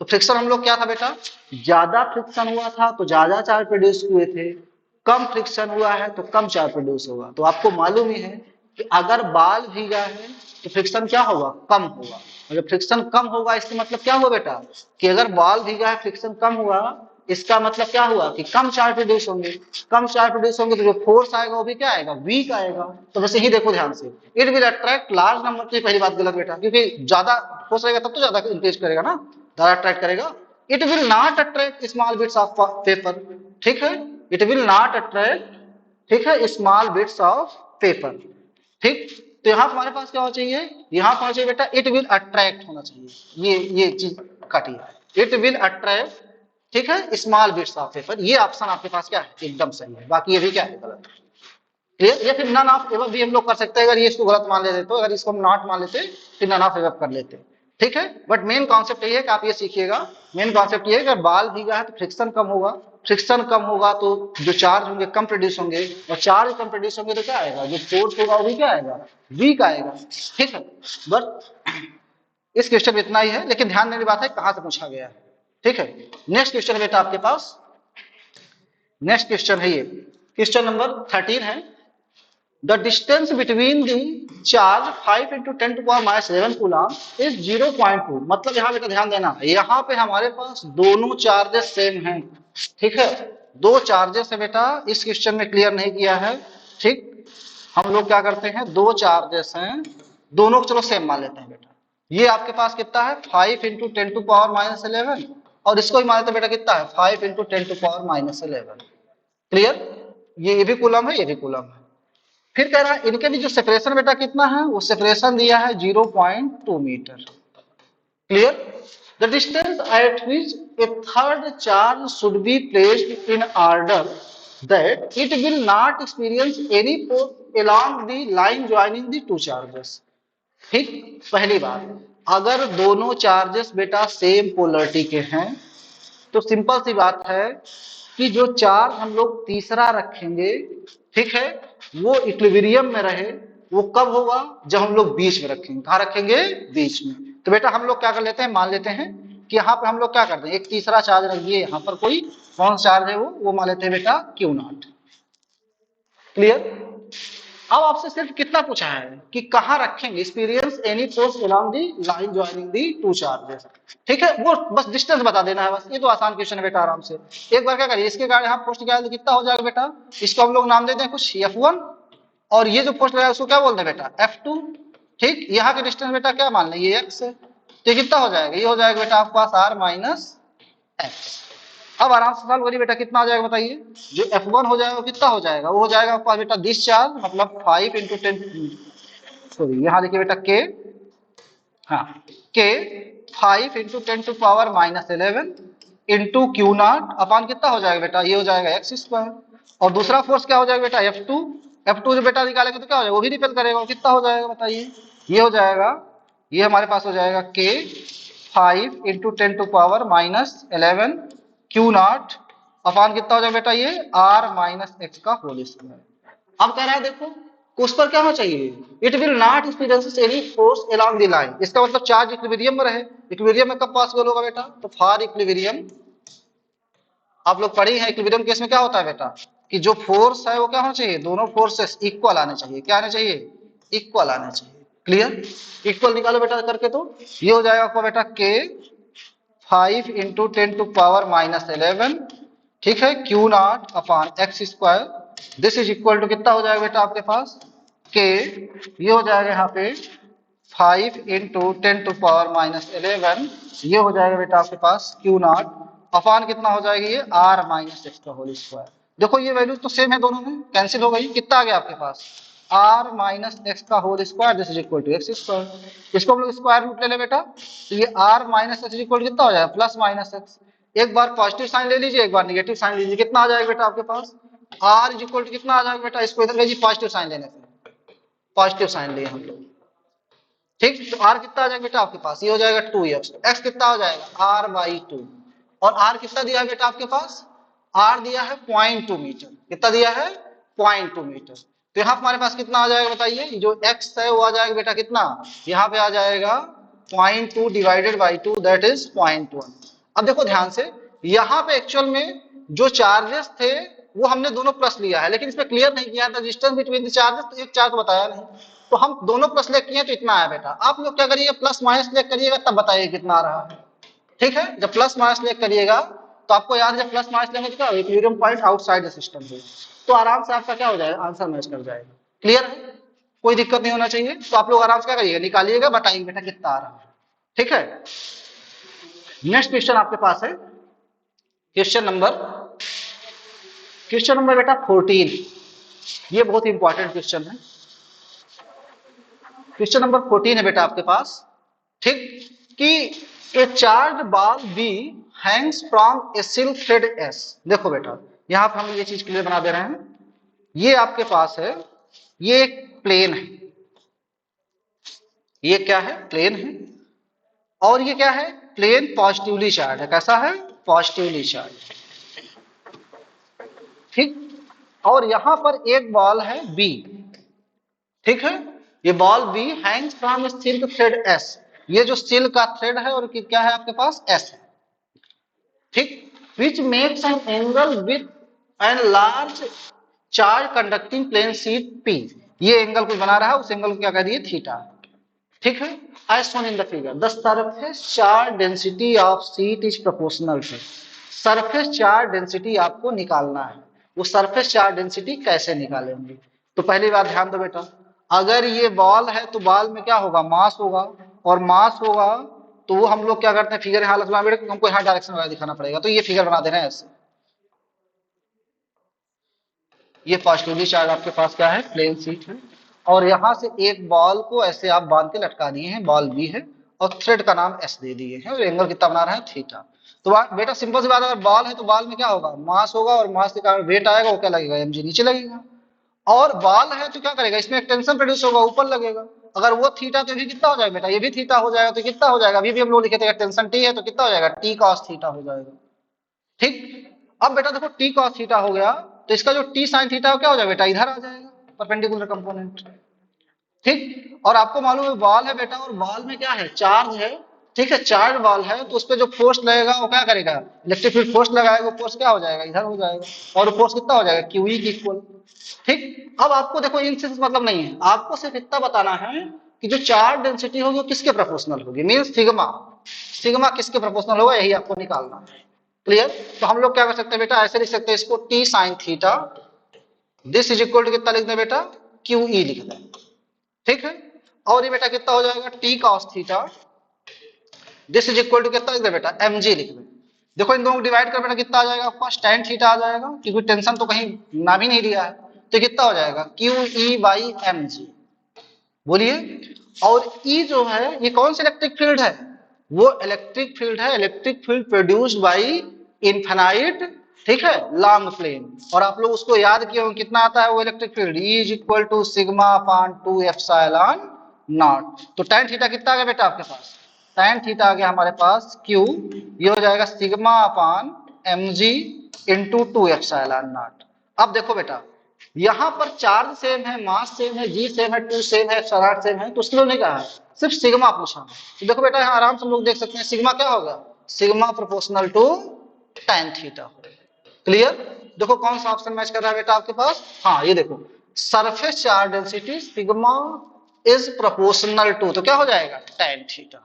तो फ्रिक्शन हम लोग क्या था बेटा, ज्यादा फ्रिक्शन हुआ था तो ज्यादा चार्ज प्रोड्यूस हुए थे, कम फ्रिक्शन हुआ है तो कम चार्ज प्रोड्यूस होगा। तो आपको मालूम ही है कि अगर बाल भीगा है तो फ्रिक्शन क्या होगा, कम होगा। और जब फ्रिक्शन कम होगा इसका मतलब क्या हुआ बेटा, कि अगर बाल भीगा है फ्रिक्शन कम हुआ, इसका मतलब क्या हुआ कि कम चार्ज प्रोड्यूस होंगे। कम चार्ज प्रोड्यूस होंगे तो जो फोर्स आएगा वो भी क्या आएगा, वीक आएगा। तो वैसे ही देखो ध्यान से, it will attract large number. की पहली बात गलत बेटा, क्योंकि ज्यादा फोर्स रहेगा तब तो ज्यादा इंक्रीज करेगा ना, ज्यादा अट्रैक्ट करेगा। It will not attract small bits of paper, ठीक है, इट विल नॉट अट्रैक्ट, ठीक है, स्मॉल बिट्स ऑफ पेपर, ठीक। तो यहां हमारे पास क्या होना चाहिए, यहां होना चाहिए बेटा इट विल अट्रैक्ट होना चाहिए। ये चीज काटिए, इट विल अट्रैक्ट, ठीक है, स्मॉल बिट्स ऑफ पेपर। ये ऑप्शन आपके पास क्या है, एकदम सही है। बाकी ये भी क्या है, गलत। क्लियर। ये फिर नन ऑफ एबव भी हम लोग कर सकते हैं, अगर ये इसको गलत मान लेते तो, अगर इसको हम नॉट मान लेते फिर नन ऑफ एबव कर लेते, ठीक है। बट मेन कॉन्सेप्ट ये है कि आप ये सीखिएगा, मेन कॉन्सेप्ट ये है कि अगर बाल भीगा है तो फ्रिक्शन कम होगा, फ्रिक्शन कम होगा तो जो चार्ज होंगे कम प्रोड्यूस होंगे, और चार्ज कम प्रोड्यूस होंगे तो क्या आएगा, जो फोर्स होगा वो भी क्या आएगा, वीक आएगा, ठीक है। बट इस क्वेश्चन में इतना ही है, लेकिन ध्यान देने की बात है कहां से पूछा गया है, ठीक है। नेक्स्ट क्वेश्चन बेटा आपके पास, नेक्स्ट क्वेश्चन है ये, क्वेश्चन नंबर 13 है। The distance between the charge 5 into 10 to power minus 11 coulomb is 0.2। मतलब यहाँ बेटा ध्यान देना, यहाँ पे हमारे पास दोनों चार्जेस सेम हैं, ठीक है। दो चार्जेस है बेटा, इस क्वेश्चन में क्लियर नहीं किया है, ठीक। हम लोग क्या करते हैं, दो चार्जेस हैं, दोनों को चलो सेम मान लेते हैं बेटा। ये आपके पास कितना है, 5 इंटू 10 टू पावर माइनस 11, और इसको ही मान लेते बेटा कितना है, 5 into 10 to power minus 11। Clear. ये भी कूलम है, ये भी कूलम है। फिर कह रहा है इनके भी जो सेपरेशन बेटा कितना है, वो सेपरेशन दिया है 0.2 metre. Clear. The distance at which a third charge should be placed in order that it will not experience any force along the line joining the two charges. ठीक। पहली बात, अगर दोनों चार्जेस बेटा सेम पोलरिटी के हैं तो सिंपल सी बात है कि जो चार्ज हम लोग तीसरा रखेंगे, ठीक है, वो इक्विलिब्रियम में रहे। वो कब होगा, जब हम लोग बीच में रखेंगे। कहां रखेंगे, बीच में। तो बेटा हम लोग क्या कर लेते हैं, मान लेते हैं कि यहाँ पे हम लोग क्या करते हैं, एक तीसरा चार्ज रखिए यहाँ पर, कोई कौन सा चार्ज है वो मान लेते हैं बेटा क्यू नॉट। क्लियर। अब आपसे सिर्फ कितना पूछा है कि कहां रखेंगे, experience any force along the line joining the to charges, ठीक है। वो बस डिस्टेंस बता देना है, बस। ये तो आसान क्वेश्चन है बेटा, आराम से एक बार क्या करिए, इसके कारण यहाँ पोस्ट क्या कितना हो जाएगा बेटा, इसको हम लोग नाम देते हैं कुछ F1, और ये जो पोस्ट लगाया उसको क्या बोलते हैं बेटा, F2। ठीक। यहाँ के डिस्टेंस बेटा क्या मान लें, ये x है, तो कितना हो जाएगा, ये हो जाएगा बेटा आपके पास r माइनस एक्स। अब आराम से सॉल्व करिए बेटा, कितना आ जाएगा बताइए। जो F1 हो जाएगा वो कितना हो जाएगा, वो हो जाएगा आपके पास बेटा दिस चार्ज, मतलब 5 इंटू 10, सॉरी यहाँ देखिए बेटा k, हाँ k 5 into 10 to power minus 11 into q naught upon कितना हो जाएगा बेटा, ये हो जाएगा एक्स स्क्वायर। और दूसरा फोर्स क्या हो जाएगा बेटा, F2। F2 जो बेटा निकालेंगे तो क्या हो जाएगा, वो भी रिपेल करेगा, वो कितना हो जाएगा बताइए, ये हो जाएगा, ये हमारे पास हो जाएगा k 5 into 10 to power minus 11 q naught upon कितना हो जाएगा बेटा, ये r माइनस एक्स का होल स्क्वायर। अब कह रहा है देखो, उस पर क्या होना चाहिए, it will not experience any force along the line. इसका मतलब चार्ज इक्विलिब्रियम में रहे। इक्विलिब्रियम में कब पॉसिबल होगा बेटा, तो फॉर इक्विलिब्रियम, आप लोग पढ़े हैं इक्विलिब्रियम केस में क्या होता है बेटा, कि जो फोर्स है वो क्या होना चाहिए, दोनों फोर्सेस इक्वल आने चाहिए। क्या आने चाहिए, इक्वल आने चाहिए। क्लियर। इक्वल निकालो बेटा करके, तो ये हो जाएगा आपका बेटा k 5 into 10 to power minus 11, ठीक है, q not upon x square. This is equal to कितना हो जाएगा बेटा आपके पास k, ये हो जाएगा यहाँ पे 5 इंटू 10 टू पावर माइनस 11, ये हो जाएगा बेटा आपके पास क्यू नॉट अपॉन कितना हो जाएगा, ये r माइनस एक्स का होल स्क्वायर। देखो ये वैल्यू तो सेम है, दोनों में कैंसिल हो गई, कितना आ गया आपके पास r माइनस एक्स का whole square, this is equal to x square. इसको हम लोग स्क्वायर रूट ले ले बेटा, तो ये r माइनस एक्स इक्वल कितना हो जाएगा, प्लस माइनस एक्स। एक बार पॉजिटिव साइन ले लीजिए, एक बार नेगेटिव साइन लीजिए, कितना आ जाएगा बेटा आपके पास r इज इक्वल टू कितना आ जाएगा बेटा, इसको इधर भेजिए पॉजिटिव साइन लेने से, पॉजिटिव साइन लिए हम लोग। ठीक। तो r कितना आ जाएगा बेटा आपके पास, ये हो जाएगा 2x, x कितना हो जाएगा r बाई 2, और r कितना दिया है बेटा आपके पास, r दिया है 0.2 मीटर। कितना दिया है, 0.2 मीटर। तो यहाँ हमारे पास कितना आ जाएगा बताइए, जो x है वो आ जाएगा बेटा कितना, यहाँ पे आ जाएगा 0.2 डिवाइडेड बाई 2 दैट इज 0.1। अब देखो ध्यान से, यहाँ पे एक्चुअल में जो चार्जेस थे वो हमने दोनों प्लस लिया है, लेकिन इसमें क्लियर नहीं किया था डिस्टेंस बिटवीन द चार्जेस, तो एक चार्ज बताया नहीं, तो हम दोनों प्लस लेके किए तो इतना आया बेटा। आप लोग क्या करिए, प्लस माइनस लेके करिएगा तब बताइए कितना आ रहा है। ठीक है, जब प्लस माइनस लेके करिएगा तो आपको याद है, जब प्लस माइनस लेंगे तो क्या होगा, equilibrium point outside the system है, तो आराम से आपका क्या हो जाएगा, आंसर मैच कर जाएगा। क्लियर है, कोई दिक्कत नहीं होना चाहिए। तो आप लोग आराम से क्या करिएगा, निकालिएगा, बताइए बेटा कितना आ रहा है। ठीक है, नेक्स्ट क्वेश्चन आपके पास है क्वेश्चन नंबर बेटा 14। ये बहुत इंपॉर्टेंट क्वेश्चन है। क्वेश्चन नंबर 14 है बेटा आपके पास, ठीक, कि a charge ball B hangs from a silk thread S. देखो बेटा, यहां पर हम ये चीज क्लियर बना दे रहे हैं। ये आपके पास है, ये एक प्लेन है, ये क्या है, प्लेन है, और ये क्या है, प्लेन पॉजिटिवली चार्ज है। कैसा है, पॉजिटिवली चार्ज। ठीक, और यहां पर एक बॉल है बी, ठीक है, ये ball B hangs from silk thread S. ये जो सिल्क का थ्रेड है और क्या है आपके पास, एस है। ठीक, which makes an angle with an large charge conducting plane sheet P. ये एंगल कुछ बना रहा है, उस एंगल को क्या कह दिए, थीटा। ठीक है, as shown in the figure the surface charge density of sheet is proportional to. Surface charge density आपको निकालना है। वो सरफेस चार्ज डेंसिटी कैसे निकालेंगे, तो पहली बात ध्यान दो बेटा, अगर ये बॉल है तो बॉल में क्या होगा, मास होगा, और मास होगा तो वो हम लोग क्या करते हैं, फिगर यहाँ लगवा बेटा, हमको यहाँ डायरेक्शन वगैरह दिखाना पड़ेगा, तो ये फिगर बना देना है ऐसे। ये पॉजिटिवली चार्ज आपके पास क्या है, प्लेन शीट है, और यहां से एक बॉल को ऐसे आप बांध के लटका दिए हैं, बॉल बी है, और थ्रेड का नाम एस दे दिए हैं, और एंगल कितना बना रहा है, थीटा। तो बेटा सिंपल सी बात है, अगर बॉल है तो बॉल में क्या होगा, मास होगा, और मास के कारण वेट आएगा, वो क्या लगेगा, एमजी नीचे लगेगा। और बॉल है तो क्या करेगा, इसमें एक टेंशन प्रोड्यूस होगा, ऊपर लगेगा। अगर वो थीटा तो ये भी कितना हो जाएगा बेटा, ये भी थीटा हो जाएगा, तो कितना हो जाएगा, अभी भी हम लोग लिखे थे टेंशन टी है तो कितना हो जाएगा, टी कॉस थीटा हो जाएगा। ठीक, अब बेटा देखो टी कॉस थीटा हो गया, तो इसका जो टी साइन थीटा क्या हो जाएगा बेटा, इधर आ जाएगा, परपेंडिकुलर कंपोनेंट। ठीक, और आपको मालूम है बॉल है बेटा, और बॉल में क्या है, चार्ज है। ठीक है, चार्ज बॉल है, तो उस पर जो फोर्स लगेगा वो क्या करेगा, इलेक्ट्रिक फील्ड फोर्स लगाएगा, वो फोर्स क्या हो जाएगा, इधर हो जाएगा, और फोर्स कितना हो जाएगा, क्यूई की इक्वल। ठीक, अब आपको देखो इनसे मतलब नहीं है, आपको सिर्फ इतना बताना है कि जो चार्ज डेंसिटी होगी वो किसके प्रोपोर्शनल होगी, मींस सिग्मा, सिग्मा किसके प्रोपोर्शनल होगा, यही आपको निकालना है। क्लियर, तो हम लोग क्या कर सकते हैं बेटा, ऐसे लिख सकते हैं इसको, T sine theta this is equal to कितना लिख दें बेटा, क्यू ई लिख दें। ठीक है, और ये बेटा कितना हो जाएगा, T cos theta this is equal to कितना लिख दें बेटा, एम जी लिख दें। देखो इन दोनों को डिवाइड कर बेटा कितना आ जाएगा आपके पास, tan थीटा आ जाएगा, क्योंकि टेंशन तो कहीं ना भी नहीं दिया है, तो कितना हो जाएगा, q E by m g. बोलिए, और ई जो है ये कौन सा इलेक्ट्रिक फील्ड है, वो इलेक्ट्रिक फील्ड है, electric field produced by infinite, ठीक है, लॉन्ग प्लेन। और आप लोग उसको याद किए हो कितना आता है वो electric field, E is equal to sigma upon 2 epsilon naught. तो tan थीटा कितना आ गया बेटा आपके पास, tan थीटा आ गया हमारे पास q, ये हो जाएगा sigma upon mg into 2 epsilon not. अब देखो बेटा, यहां पर चार्ज सेम है, मास सेम है, जी सेम है, 2 सेम है, एप्सिलॉन सेम है, तो उसके लिए नहीं कहा है, सिर्फ सिग्मा पूछा है। तो देखो बेटा यहाँ आराम से हम लोग देख सकते हैं, सिग्मा क्या होगा, sigma proportional to tan theta होगा। क्लियर, देखो कौन सा ऑप्शन मैच कर रहा है बेटा आपके पास, हाँ ये देखो, surface charge density sigma is proportional to, तो क्या हो जाएगा, tan थीटा।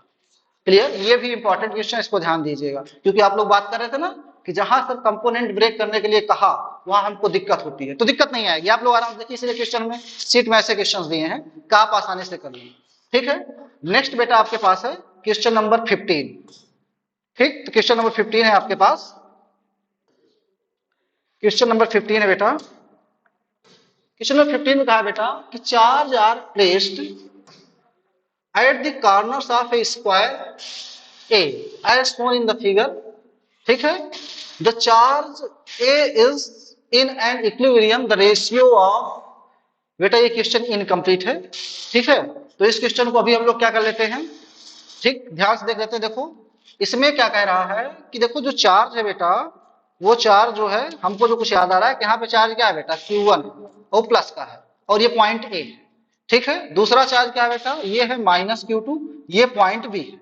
क्लियर, ये भी इंपॉर्टेंट क्वेश्चन, इसको ध्यान दीजिएगा, क्योंकि आप लोग बात कर रहे थे ना कि जहां सर कंपोनेंट ब्रेक करने के लिए कहा वहां हमको दिक्कत होती है, तो दिक्कत नहीं आएगी, आप लोग आराम से देखिए, इसलिए क्वेश्चन में सीट में ऐसे क्वेश्चंस दिए हैं कि आप आसानी से कर लीजिए। ठीक है, नेक्स्ट बेटा आपके पास है क्वेश्चन नंबर 15। ठीक, तो क्वेश्चन नंबर 15 है आपके पास, क्वेश्चन नंबर 15 है बेटा। क्वेश्चन नंबर 15 में कहा बेटा कि charge are placed at the corners of a square a as shown in the figure. ठीक है, the charge A is in an equilibrium the ratio of, बेटा ये क्वेश्चन इनकम्प्लीट है। ठीक है, तो इस क्वेश्चन को अभी हम लोग क्या कर लेते हैं, ठीक ध्यान से देख लेते हैं। देखो इसमें क्या कह रहा है कि देखो जो चार्ज है बेटा, वो चार्ज जो है हमको जो कुछ याद आ रहा है कि यहाँ पे चार्ज क्या है बेटा, Q1 वो प्लस का है, और ये पॉइंट ए है, ठीक है। दूसरा चार्ज क्या है बेटा, ये है -Q2, ये पॉइंट बी है।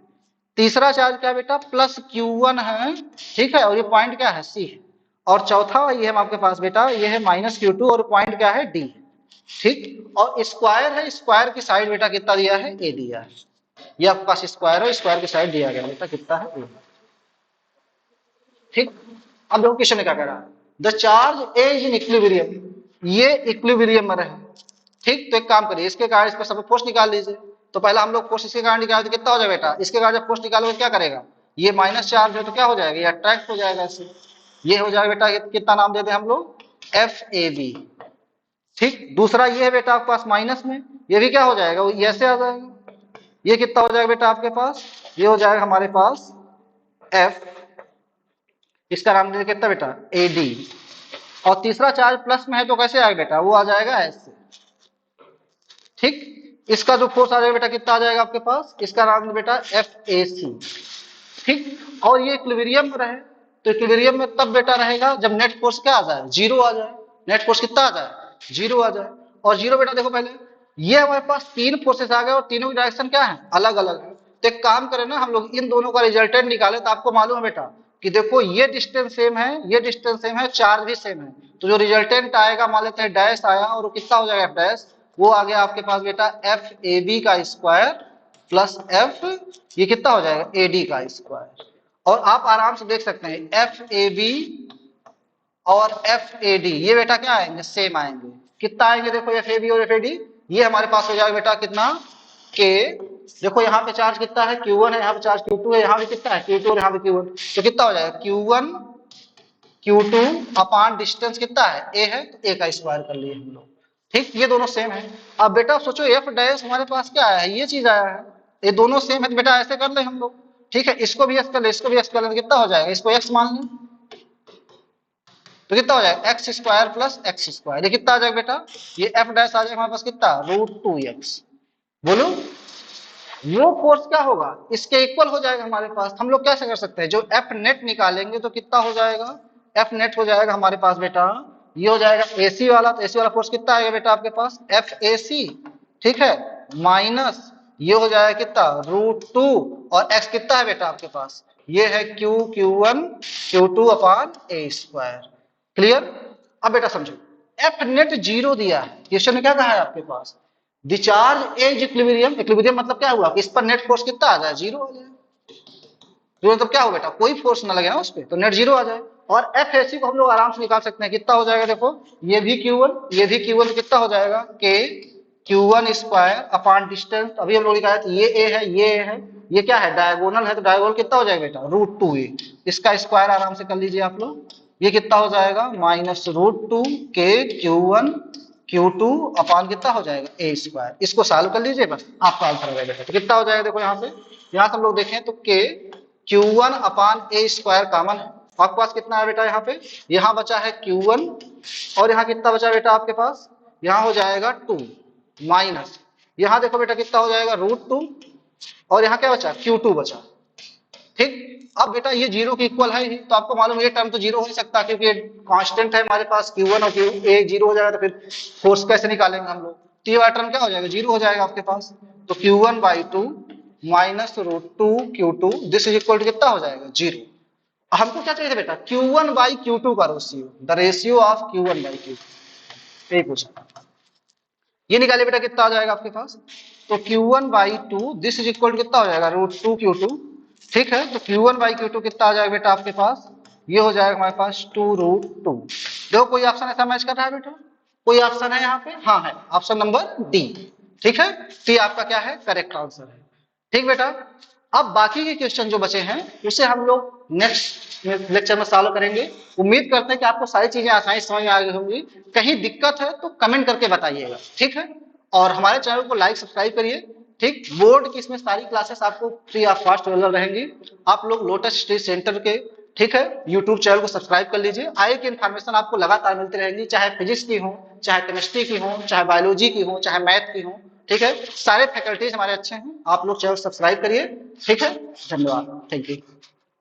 तीसरा चार्ज क्या है बेटा, +Q1 है, ठीक है, और ये पॉइंट क्या है, सी है। और चौथा ये है आपके पास बेटा, ये है -Q2 और पॉइंट क्या है, डी है, ठीक। और स्क्वायर है, स्क्वायर की साइड बेटा कितना दिया है, ए दिया है। ये आपके पास स्क्वायर है, स्क्वायर की साइड दिया गया बेटा कितना है, ए, ठीक। अब देखो क्वेश्चन में क्या कह रहा है, the charge is in equilibrium, ये इक्विलिब्रियम में रहे, ठीक। तो एक काम करिए, इसके कारण इस पर सब फोर्स निकाल लीजिए। तो पहला हम लोग फोर्स इसके कारण निकाले तो कितना हो जाएगा बेटा, इसके कारण जब फोर्स निकालोगे क्या करेगा, ये माइनस चार्ज है तो क्या हो जाएगा, ये अट्रैक्ट हो जाएगा इससे, ये हो जाएगा बेटा, कितना नाम दे दें हम लोग, एफ ए बी, ठीक। दूसरा ये है बेटा आपके पास माइनस में, ये भी क्या हो जाएगा, ये ऐसे आ जाएगा, ये कितना हो जाएगा बेटा आपके पास, ये हो जाएगा हमारे पास एफ, इसका नाम दे कितना बेटा, ए डी। और तीसरा चार्ज प्लस में है तो कैसे आएगा बेटा, वो आ जाएगा ऐसे, ठीक। इसका जो फोर्स आ जाएगा बेटा कितना आ जाएगा आपके पास, इसका नाम है बेटा एफ ए सी, ठीक। और ये इक्विलिब्रियम में रहे, तो इक्विलिब्रियम में तब बेटा रहेगा जब नेट फोर्स क्या आ जाए, जीरो आ जाए, नेट फोर्स कितना आ जाए, जीरो आ जाए। और जीरो बेटा देखो पहले, ये हमारे पास तीन फोर्सेस आ गए और तीनों की डायरेक्शन क्या है, अलग अलग है। तो एक काम करें ना, हम लोग इन दोनों का रिजल्टेंट निकाले तो आपको मालूम है बेटा कि देखो ये डिस्टेंस सेम है, ये डिस्टेंस सेम है, चार्ज भी सेम है, तो जो रिजल्टेंट आएगा मान लेते हैं डैश आया, और वो कितना हो जाएगा एफ डैश, वो आ गया आपके पास बेटा एफ ए बी का स्क्वायर प्लस एफ, ये कितना हो जाएगा, ए डी का स्क्वायर। और आप आराम से देख सकते हैं एफ ए बी और एफ ए डी ये बेटा क्या आएंगे, सेम आएंगे। कितना आएंगे देखो, एफ ए बी और एफ ए डी, ये हमारे पास हो जाएगा बेटा कितना, के, देखो यहाँ पे चार्ज कितना है, Q1 है, यहाँ पे चार्ज Q2 है, यहाँ पे कितना है Q2 और यहाँ पे Q1, तो कितना हो जाएगा Q1 Q2 अपान डिस्टेंस कितना है, ए है, तो ए का स्क्वायर कर लिए हम लोग, ठीक। ये दोनों सेम है। अब बेटा सोचो एफ डैश हमारे पास क्या आया है, ये चीज आया है, ये दोनों सेम है, तो बेटा ऐसे कर ले हम लोग, ठीक है। इसको भी एक्स कर ले, इसको भी एक्स कर ले, तो कितना हो जाएगा, इसको एक्स मान लें तो कितना हो जाएगा, x square plus x square, ये कितना आ जाएगा बेटा, ये एफ डैश आ जाएगा हमारे पास कितना, √2x। बोलो वो फोर्स क्या होगा, इसके इक्वल हो जाएगा हमारे पास। हम लोग कैसे कर सकते हैं, जो एफ नेट निकालेंगे तो कितना हो जाएगा, एफ नेट हो जाएगा हमारे पास बेटा, ये हो जाएगा एसी वाला, तो एसी वाला फोर्स कितना आएगा बेटा आपके पास, एफ ए सी, ठीक है, माइनस ये हो जाएगा कितना, √2, और एक्स कितना है बेटा आपके पास, ये है क्यू Q1 Q2 अपान ए स्क्वायर। क्लियर। अब बेटा समझो, एफ नेट जीरो दिया है, क्वेश्चन में क्या कहा है आपके पास, the charge is equilibrium, equilibrium मतलब क्या हुआ, इस पर नेट फोर्स कितना आ जाए, जीरो आ जाए, तो मतलब क्या हो बेटा, कोई फोर्स ना लगे ना उस पर, तो नेट जीरो आ जाए। और एफ एसी को हम लोग आराम से निकाल सकते हैं, कितना हो जाएगा देखो, ये भी Q1 ये भी Q1, तो कितना हो जाएगा के Q1 स्क्वायर अपान डिस्टेंस, अभी हम लोग निकाले ये ए है, ये ए है, ये क्या है, डायगोनल है, तो डायगोनल कितना हो जाएगा बेटा, √2a, इसका स्क्वायर आराम से कर लीजिए आप लोग, ये कितना हो जाएगा, -√2 के Q1 Q2 अपान कितना हो जाएगा, ए स्क्वायर। इसको सॉल्व कर लीजिए, बस आपका आंसर आ जाएगा। तो कितना हो जाएगा देखो, यहाँ से हम लोग देखें तो के Q1 अपान ए स्क्वायर कॉमन है, आपके पास कितना है बेटा, यहाँ पे यहाँ बचा है Q1, और यहाँ कितना बचा बेटा आपके पास, यहाँ हो जाएगा 2 माइनस, यहाँ देखो बेटा कितना हो जाएगा, √2, और यहाँ क्या बचा, Q2 बचा, ठीक। अब बेटा ये जीरो के इक्वल है ही, तो आपको मालूम है ये टर्म तो जीरो हो ही सकता, क्योंकि ये कांस्टेंट है हमारे पास Q1 और Q1 जीरो हो जाएगा, तो फिर फोर्स कैसे निकालेंगे हम लोग, तो ये वाला टर्म क्या हो जाएगा, जीरो हो जाएगा आपके पास। तो Q1/2 minus √2 Q2 this is equal to कितना हो जाएगा, जीरो। हमको क्या चाहिए बेटा, Q1/Q2 का ratio, the ratio of Q1/Q2, यही पूछा। ये निकाले बेटा कितना आ जाएगा आपके पास, तो Q1/2 this is equal to कितना हो जाएगा, √2 Q2, ठीक है। तो Q1/Q2 कितना आ जाएगा बेटा आपके पास, ये हो जाएगा हमारे पास 2√2। देखो कोई ऑप्शन ऐसा मैच कर रहा है बेटा, कोई ऑप्शन है यहाँ पे, हाँ है, ऑप्शन नंबर डी, ठीक है। टी आपका क्या है, करेक्ट आंसर है, ठीक बेटा। अब बाकी के क्वेश्चन जो बचे हैं उसे हम लोग नेक्स्ट लेक्चर में सॉल्व करेंगे। उम्मीद करते हैं कि आपको सारी चीजें आसानी समझ में आ गई होंगी। कहीं दिक्कत है तो कमेंट करके बताइएगा, ठीक है। और हमारे चैनल को लाइक सब्सक्राइब करिए, ठीक। बोर्ड की इसमें सारी क्लासेस आपको फ्री ऑफ कॉस्ट अवेलेबल रहेंगी। आप लोग लोटस स्टडी सेंटर के, ठीक है, यूट्यूब चैनल को सब्सक्राइब कर लीजिए। आगे की इन्फॉर्मेशन आपको लगातार मिलती रहेगी, चाहे फिजिक्स की हो, चाहे केमिस्ट्री की हो, चाहे बायोलॉजी की हो, चाहे मैथ की हो, ठीक है। सारे फैकल्टीज हमारे अच्छे हैं, आप लोग चैनल सब्सक्राइब करिए, ठीक है। धन्यवाद, थैंक यू।